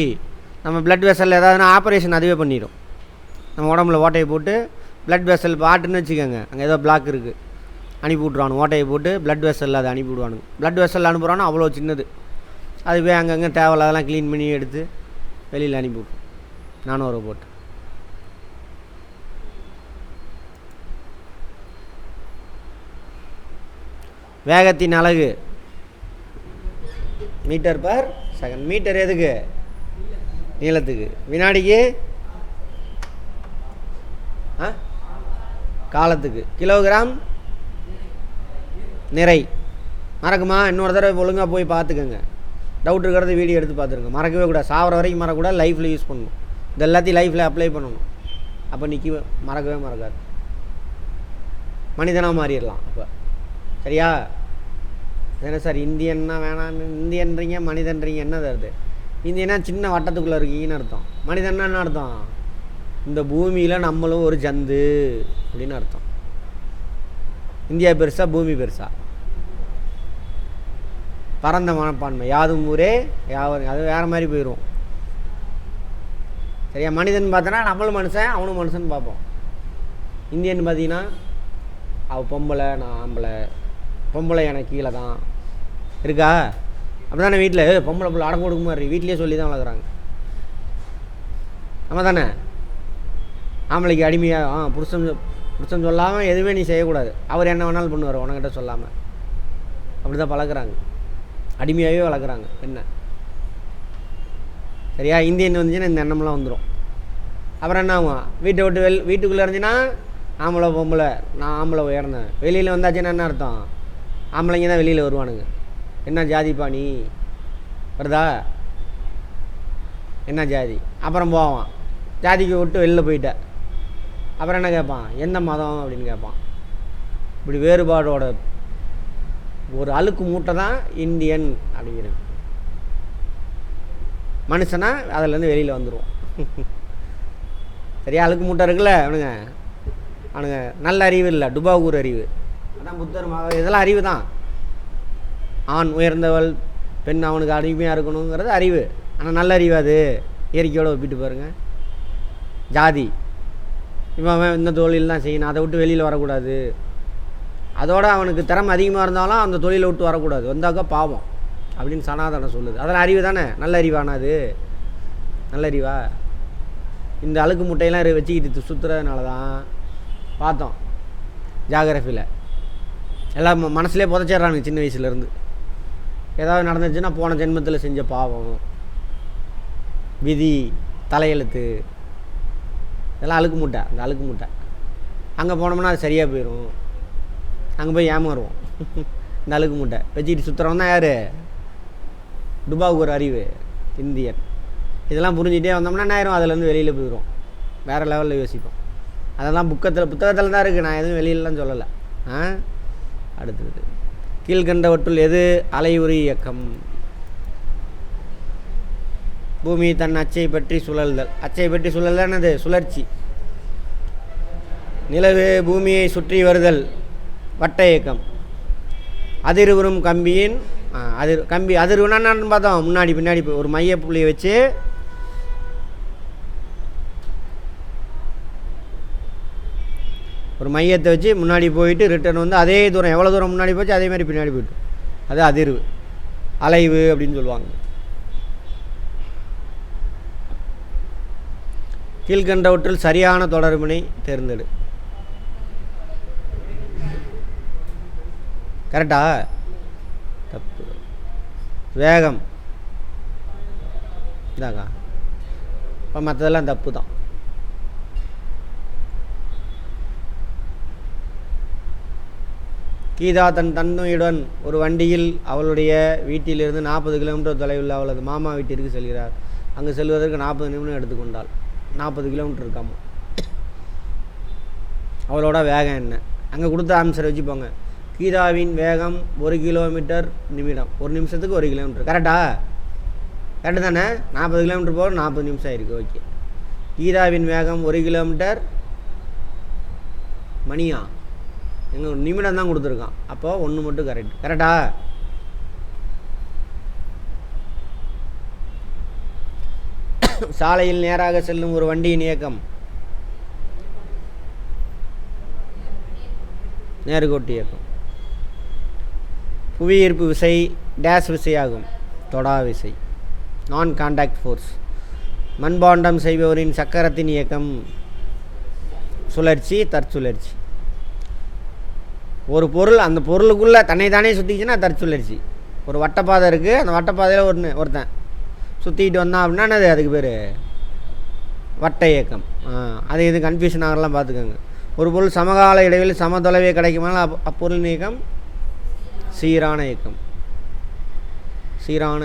நம்ம பிளட் வெசல் ஏதாவதுனா ஆப்ரேஷன் அதுவே பண்ணிடும். நம்ம உடம்புல ஓட்டையை போட்டு பிளட் வெசல் பாட்டுன்னு வச்சுக்கோங்க, அங்கே ஏதோ பிளாக் இருக்குது, அனுப்பி விட்ருவானு. ஓட்டையை போட்டு பிளட் வெசலில் அதை அனுப்பி விடுவானுங்க. பிளட் வெசல் அனுப்புகிறானோ அவ்வளோ சின்னது, அதுவே அங்கங்கே தேவையில்லாதெல்லாம் க்ளீன் பண்ணி எடுத்து வெளியில் அனுப்பி விட்ரும். நானோ ரோபோட். வேகத்தின் அலகு மீட்டர் பர் செகண்ட். மீட்டர் எதுக்கு? நீளத்துக்கு. வினாடிக்கு காலத்துக்கு. கிலோகிராம் நிறை. மறக்குமா? இன்னொரு தடவை ஒழுங்காக போய் பார்த்துக்கோங்க. டவுட் இருக்கிறது வீடியோ எடுத்து பார்த்துருங்க. மறக்கவே கூடாது. சாவர வரைக்கும் மறக்கக்கூடாது. லைஃப்பில் யூஸ் பண்ணணும். இது எல்லாத்தையும் லைஃப்பில் அப்ளை பண்ணணும். அப்போ நிற்க மறக்கவே மறக்காது. மனிதனாக மாறிடலாம் அப்போ. சரியா? என்ன சார் இந்தியன்னா வேணான்னு இந்தியன்றீங்க, மனிதன்றீங்க, என்ன தருது? இந்தியனா சின்ன வட்டத்துக்குள்ளே இருக்கீங்கன்னு அர்த்தம். மனிதன்னா என்ன அர்த்தம்? இந்த பூமியில் நம்மளும் ஒரு ஜந்து அப்படின்னு அர்த்தம். இந்தியா பெருசா பூமி பெருசா? பரந்த மனப்பான்மை. யாதும் ஊரே யாவரும். அது வேறு மாதிரி போயிடும். சரியா? மனிதன் பார்த்தோன்னா நம்மளும் மனுஷன், அவனும் மனுஷன் பார்ப்போம். இந்தியன் பார்த்தீங்கன்னா அவள் பொம்பளை, நான் ஆம்பளை, பொம்பளை எனக்கு கீழே தான் இருக்கா. அப்படி தானே வீட்டில் பொம்பளை பிள்ளை அடங்க கொடுக்க மாதிரி வீட்லேயே சொல்லி தான் வளர்க்குறாங்க. நம்ம தானே ஆம்பளைக்கு அடிமையாக புருஷன் சொல்லாமல் எதுவுமே நீ செய்யக்கூடாது, அவர் என்ன வேணாலும் பண்ணுவார் உனக்கிட்ட சொல்லாமல். அப்படி தான் பழக்கிறாங்க, அடிமையாகவே வளர்க்குறாங்க என்ன. சரியா? இந்தியன் வந்துச்சுன்னா இந்த எண்ணம்லாம் வந்துடும். அப்புறம் என்ன ஆகும்? வீட்டை விட்டு வீட்டுக்குள்ளே இருந்துச்சுன்னா ஆம்பளை பொம்பளை, நான் ஆம்பளை உயர்ந்தேன். வெளியில் வந்தாச்சுன்னா என்ன அர்த்தம்? ஆம்பளைங்க தான் வெளியில் வருவானுங்க. என்ன ஜாதிப்பா நீ? வருதா? என்ன ஜாதி? அப்புறம் போவான், ஜாதிக்கு விட்டு வெளியில் போயிட்ட. அப்புறம் என்ன கேட்பான்? எந்த மதம் அப்படின்னு கேட்பான். இப்படி வேறுபாடோட ஒரு அழுக்கு மூட்டை தான் இந்தியன் அப்படிங்கிறது. மனுஷனா அதிலேருந்து வெளியில் வந்துடுவோம். சரியா? அழுக்கு மூட்டை இருக்குல்ல அவனுங்க நல்ல அறிவு இல்லை, டுபாகூர் அறிவு. அதான் புத்தர் இதெல்லாம் அறிவு தான். ஆண் உயர்ந்தவள், பெண் அவனுக்கு அடிமையாக இருக்கணுங்கிறது அறிவு. ஆனால் நல்ல அறிவு அது. இயற்கையோடு ஒப்பிட்டு பாருங்கள். ஜாதி, இவன் இந்த தொழில் தான் செய்யணும், அதை விட்டு வெளியில் வரக்கூடாது. அதோட அவனுக்கு திறமை அதிகமாக இருந்தாலும் அந்த தொழிலை விட்டு வரக்கூடாது, வந்தாக்கா பாவம் அப்படின்னு சனாதனம் சொல்லுது. அதெல்லாம் அறிவு தானே? நல்ல அறிவானா அது? நல்ல அறிவா? இந்த அழுக்கு முட்டையெல்லாம் வச்சுக்கிட்டு சுற்றுறதுனால தான் பார்த்தோம் ஜாகிரஃபியில் எல்லாம் மனசுலேயே புதைச்சிட்றானுங்க சின்ன வயசுலேருந்து. ஏதாவது நடந்துச்சுன்னா போன ஜென்மத்தில் செஞ்ச பாவம், விதி, தலையெழுத்து, இதெல்லாம் அழுக்கு மூட்டை. அந்த அழுக்கு மூட்டை அங்கே போனோம்னா அது சரியாக போயிடும். அங்கே போய் ஏமாறுவோம். இந்த அழுக்கு மூட்டை வச்சுக்கிட்டு சுற்றுறவன் தான் யார்? டுபாகூர் அறிவு, இந்தியன். இதெல்லாம் புரிஞ்சுட்டே வந்தோம்னா என்ன ஆயிரும்? அதுலேருந்து வெளியில் போயிடும். வேறு லெவலில் யோசிப்போம். அதெல்லாம் புத்தகத்தில் தான் இருக்குது. நான் எதுவும் வெளியிலலாம் சொல்லலை. அடுத்தது கீழ்கண்டவற்றுள் எது அலையுறி இயக்கம்? பூமி தன் அச்சை பற்றி சுழல்தல். அச்சை பற்றி சுழல்தல் என்னது? சுழற்சி. நிலவு பூமியை சுற்றி வருதல் வட்ட இயக்கம். அதிர்வுறும் கம்பியின் கம்பி அதிர்வுனா பார்த்தோம் முன்னாடி பின்னாடி ஒரு மைய புள்ளியை வச்சு ஒரு மையத்தை வச்சு முன்னாடி போயிட்டு ரிட்டர்ன் வந்து அதே தூரம், எவ்வளோ தூரம் முன்னாடி போச்சு அதே மாதிரி பின்னாடி போய்ட்டு, அது அதிர்வு, அலைவு அப்படின்னு சொல்லுவாங்க. கீழ்கண்டவற்றில் சரியான தொடர்பினை தேர்ந்தெடு. கரெக்டா? தப்பு. வேகம் இதாக்கா. இப்போ மற்றதெல்லாம் தப்பு தான். கீதா தன் தன்மையுடன் ஒரு வண்டியில் அவளுடைய வீட்டிலிருந்து 40 கிலோமீட்டர் தொலைவில் அவளது மாமா வீட்டிற்கு செல்கிறார். அங்கு செல்வதற்கு 40 நிமிடம் எடுத்துக்கொண்டாள். 40 கிலோமீட்டர் இருக்காமா. அவளோட வேகம் என்ன? அங்கே கொடுத்த ஆன்சரை வச்சுப்போங்க. கீதாவின் வேகம் 1 கிலோமீட்டர் நிமிடம். ஒரு நிமிஷத்துக்கு 1 கிலோமீட்டர். கரெக்டா? கரெக்டு தானே? 40 கிலோமீட்டர் போக 40 நிமிஷம் ஆயிருக்கு. ஓகே. கீதாவின் வேகம் 1 கிலோமீட்டர் மணியா? எங்கள் ஒரு நிமிடம் தான் கொடுத்துருக்கான். அப்போது ஒன்று மட்டும் கரெக்ட். கரெக்டா? சாலையில் நேராக செல்லும் ஒரு வண்டியின் இயக்கம் நேர்கோட்டு இயக்கம். புவியீர்ப்பு விசை டேஸ் விசையாகும், தொடா விசை, நான் கான்டாக்ட் ஃபோர்ஸ். மண்பாண்டம் செய்பவரின் சக்கரத்தின் இயக்கம் சுழற்சி, தற்சுழற்சி. ஒரு பொருள் அந்த பொருளுக்குள்ளே தன்னை தானே சுற்றிக்கிச்சுன்னா தற்சுழற்சி. ஒரு வட்டப்பாதை இருக்குது, அந்த வட்டப்பாதையில் ஒருத்தன் சுற்றிக்கிட்டு வந்தான் அப்படின்னா அதுக்கு பேர் வட்ட இயக்கம். அது இது கன்ஃபியூஷன் ஆகலாம் பார்த்துக்கோங்க. ஒரு பொருள் சமகால இடைவெளி சமதொலைவே கிடைக்குமானால் அப்பொருளின் இயக்கம் சீரான இயக்கம். சீரான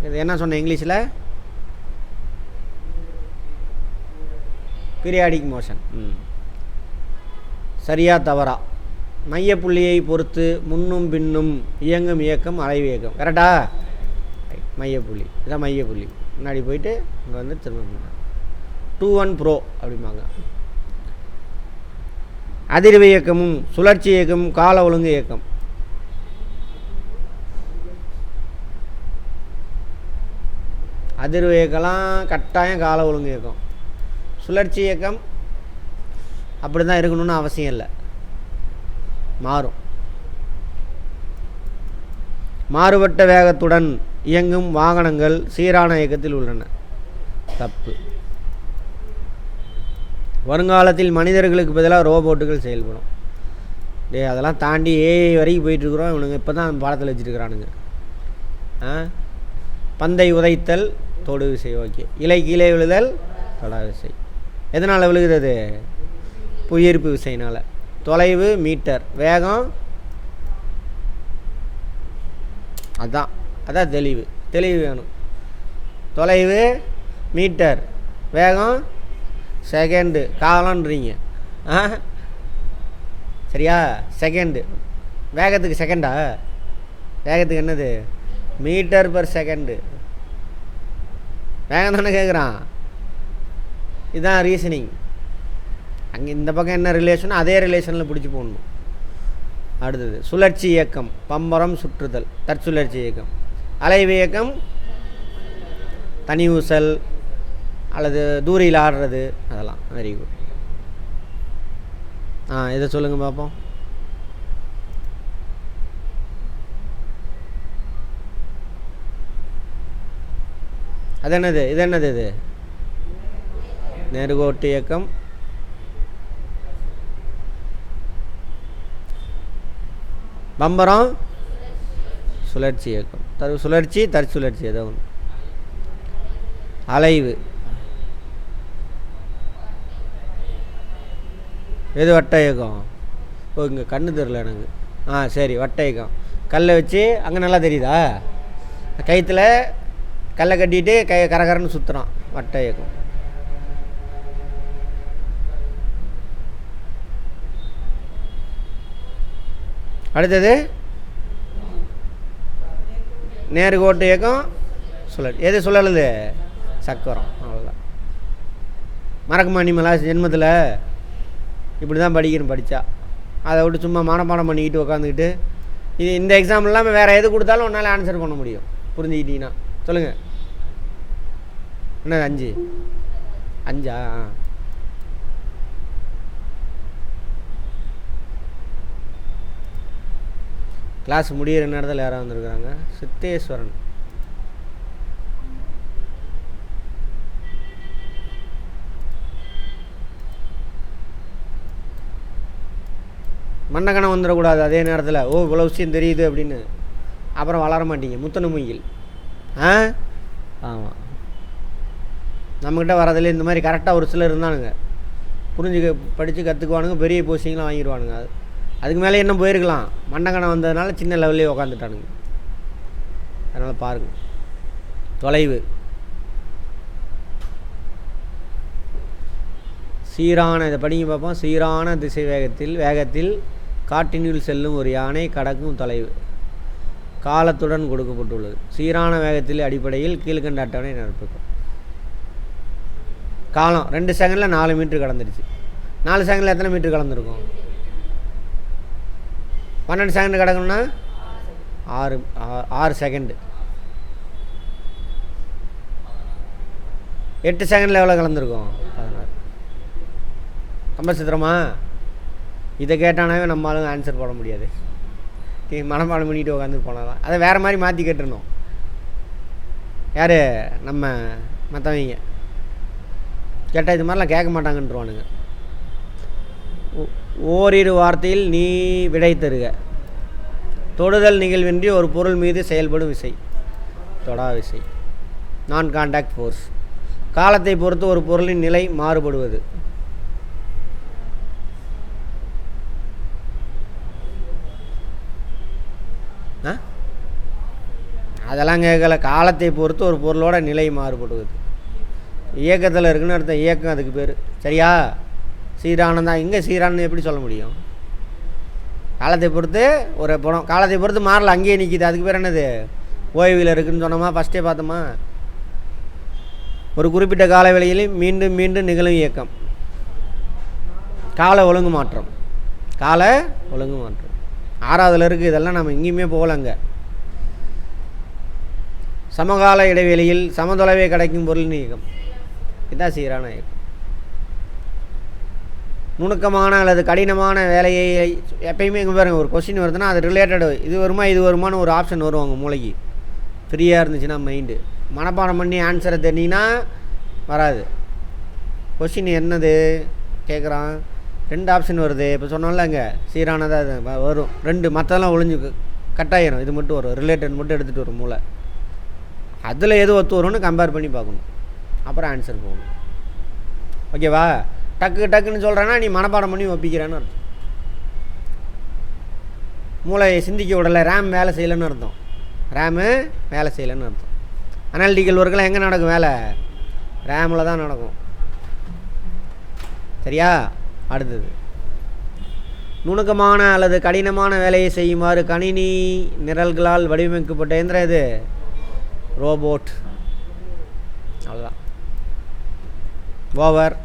இது என்ன சொன்னேன் இங்கிலீஷில்? Periodic motion. சரியா தவறா? மையப்புள்ளியை பொறுத்து முன்னும் பின்னும் இயங்கும் இயக்கம் அலைவு இயக்கம். கரெக்டா? மையப்புள்ளி இதான் மையப்புள்ளி. முன்னாடி போயிட்டு இங்கே வந்து திரும்ப 2-1 ப்ரோ அப்படிம்பாங்க. அதிர்வு இயக்கமும் சுழற்சி இயக்கமும் கால ஒழுங்கு இயக்கம். அதிர்வு இயக்கலாம் கட்டாயம் கால ஒழுங்கு இயக்கம். சுழற்சி இயக்கம் அப்படி தான் இருக்கணும்னு அவசியம் இல்லை, மாறும். மாறுபட்ட வேகத்துடன் இயங்கும் வாகனங்கள் சீரான இயக்கத்தில் உள்ளன. தப்பு. வருங்காலத்தில் மனிதர்களுக்கு பதிலாக ரோபோட்டுகள் செயல்படும். அதெல்லாம் தாண்டி ஏஐ வரைக்கும் போயிட்டுருக்குறோம். இவனுங்க இப்போ தான் பாடத்தில் வச்சுருக்கிறானுங்க. பந்தை உதைத்தல் தொடு விசை, ஓகே. இலை கீழே விழுதல் தொடா விசை. எதனால் விழுகிறது? புவியீர்ப்பு விசைனால். தொலைவு மீட்டர், வேகம் அதான் தெளிவு வேணும். தொலைவு மீட்டர், வேகம் செகண்டு, காலன்றீங்க சரியா? செகண்டு. வேகத்துக்கு செகண்டா? வேகத்துக்கு என்னது? Metre per second. வேகம் தானே கேட்குறான். இதுதான் ரீசனிங். அங்கே இந்த பக்கம் என்ன ரிலேஷனோ அதே ரிலேஷனில் பிடிச்சி போடணும். அடுத்தது சுழற்சி இயக்கம், பம்பரம் சுற்றுதல், தற்சுழற்சி இயக்கம். அலைவு இயக்கம் தனி ஊசல் அல்லது தூரியில் ஆடுறது, அதெல்லாம். Very good. இதை சொல்லுங்கள் பார்ப்போம். அது என்னது? இது என்னது? இது நேர்கோட்டு இயக்கம். பம்பரம் சுழற்சி இயக்கம். சுழற்சி தற்சுழற்சி ஏதோ ஒன்று. அலைவு எது? வட்ட இயக்கம். இங்கே கண்ணு தெரில எனக்கு. சரி, வட்ட இயக்கம். கல்லை வச்சு அங்கே நல்லா தெரியுதா? கயிற்றுல கல்லை கட்டிட்டு கரகரன்னு சுற்றுறான், வட்ட இயக்கம். அடுத்தது நேர்கோட்டு இயக்கம் சுழற்சி. எது சுழலுது? சக்கரம். அவ்வளோதான். மறக்குமா இனிமேலா? ஜென்மத்தில் இப்படி தான் படிக்கணும். படித்தா அதை விட்டு சும்மா மனப்பாடம் பண்ணிக்கிட்டு உக்காந்துக்கிட்டு இது இந்த எக்ஸாம் இல்லாமல் வேறு எது கொடுத்தாலும் உன்னால் ஆன்சர் பண்ண முடியும். புரிஞ்சுக்கிட்டீங்கன்னா சொல்லுங்கள். என்ன 5? கிளாஸ் முடிகிற நேரத்தில் யாராவது வந்திருக்கிறாங்க? சித்தேஸ்வரன். மண்ணக்கணம் வந்துடக்கூடாது அதே நேரத்தில். இவ்வளோ விஷயம் தெரியுது அப்படின்னு அப்புறம் வளர மாட்டீங்க. முத்தனுமையில் ஆமாம், நம்மக்கிட்ட வரதில்லை. இந்த மாதிரி கரெக்டாக ஒரு சிலர் இருந்தானுங்க, படித்து கற்றுக்குவானுங்க, பெரிய போஸ்டிங்லாம் வாங்கிடுவானுங்க. அதுக்கு மேலே என்ன போயிருக்கலாம். மண்டக்கணம் வந்ததுனால சின்ன லெவல்லே உக்காந்துட்டானுங்க. அதனால் பாருங்கள். தொலைவு சீரான, இதை படிங்க பார்ப்போம். சீரான திசை வேகத்தில் காட்டினுள் செல்லும் ஒரு யானை கடக்கும் தொலைவு காலத்துடன் கொடுக்கப்பட்டுள்ளது. சீரான வேகத்தில் அடிப்படையில் கீழ்கண்ட அட்டவணை நடப்பிக்கும். காலம் 2 செகண்டில் 4 மீட்டர் கடந்துருச்சு. 4 செகண்டில் எத்தனை மீட்டர் கலந்துருக்கும்? 12 செகண்ட் கிடக்கணும்னா 6 செகண்டு. 8 செகண்டில் எவ்வளோ கலந்துருக்கும்? 16. ரொம்ப சித்திரமா இதை கேட்டானாவே நம்மளாலும் ஆன்சர் போட முடியாது. மனப்பாடம் பண்ணிட்டு உட்காந்து போனாதான். அதை வேறு மாதிரி மாற்றி கேட்டுருந்தோம். யார்? நம்ம மற்றவங்க கேட்டால் இது மாதிரிலாம் கேட்க மாட்டாங்கன்றவானுங்க. ஓரிரு வார்த்தையில் நீ விடை தருக. தொடுதல் நிகழ்வின்றி ஒரு பொருள் மீது செயல்படும் விசை. தொடா விசை. நான் கான்டாக்ட் ஃபோர்ஸ். காலத்தை பொறுத்து ஒரு பொருளின் நிலை மாறுபடுவது. அதெல்லாம் கேட்கல. காலத்தை பொறுத்து ஒரு பொருளோட நிலை மாறுபடுவது. இயக்கத்தில் இருக்குன்னு அர்த்தம். இயக்கம் அதுக்கு பேர். சரியா? சீரானந்தா. இங்கே சீரானு எப்படி சொல்ல முடியும்? காலத்தை பொறுத்து ஒரு படம் காலத்தை பொறுத்து மாறல, அங்கேயே நிற்கிது. அதுக்கு பேர் என்னது? ஓய்வில் இருக்குதுன்னு சொன்னோமா? ஃபஸ்ட்டே பார்த்தோமா? ஒரு குறிப்பிட்ட கால வேளையில் மீண்டும் மீண்டும் நிகழும் இயக்கம். கால ஒழுங்கு மாற்றம். கால ஒழுங்கு மாற்றம் 6வதுல இருக்குது. இதெல்லாம் நம்ம எங்கேயுமே போகலங்க. சமகால இடைவெளியில் சமதொலைவை கிடைக்கும் பொருள் இயக்கம். இதுதான் சீரான இயக்கம். நுணுக்கமான அல்லது கடினமான வேலையை எப்பயுமே இங்கே பாருங்கள், ஒரு கொஸ்டின் வருதுன்னா அது ரிலேட்டடு இது வருமானு ஒரு ஆப்ஷன் வரும் அவங்க மூளைக்கு. ஃப்ரீயாக இருந்துச்சுன்னா மைண்டு. மனப்பாடம் பண்ணி ஆன்சரை தெரிஞ்சிங்கன்னா வராது. கொஸ்டின் என்னது கேட்குறான், 2 ஆப்ஷன் வருது. இப்போ சொன்னோம்ல இங்கே சீரானதாக அது வரும் 2. மற்றதெல்லாம் ஒழிஞ்சு கட்டாயிரும். இது மட்டும் வரும், ரிலேட்டட் மட்டும் எடுத்துகிட்டு வரும் மூளை. அதில் எது ஒத்து வரும்னு கம்பேர் பண்ணி பார்க்கணும். அப்புறம் ஆன்சர் போகணும். ஓகேவா? டக்குன்னு சொல்கிறேன்னா நீ மனப்பாடம் பண்ணி ஒப்பிக்கிறேன்னு அர்த்தம். மூளையை சிந்திக்க விடலை, ரேம் வேலை செய்யலைன்னு அர்த்தம். ரேமு வேலை செய்யலைன்னு அர்த்தம். அனாலிட்டிக்கல் ஒர்க்கெலாம் எங்கே நடக்கும்? வேலை ரேமில் தான் நடக்கும். சரியா? அடுத்தது, நுணுக்கமான அல்லது கடினமான வேலையை செய்யுமாறு கணினி நிரல்களால் வடிவமைக்கப்பட்ட இயந்திரம் எது? ரோபோட். அவ்வளோதான். ஓவர்.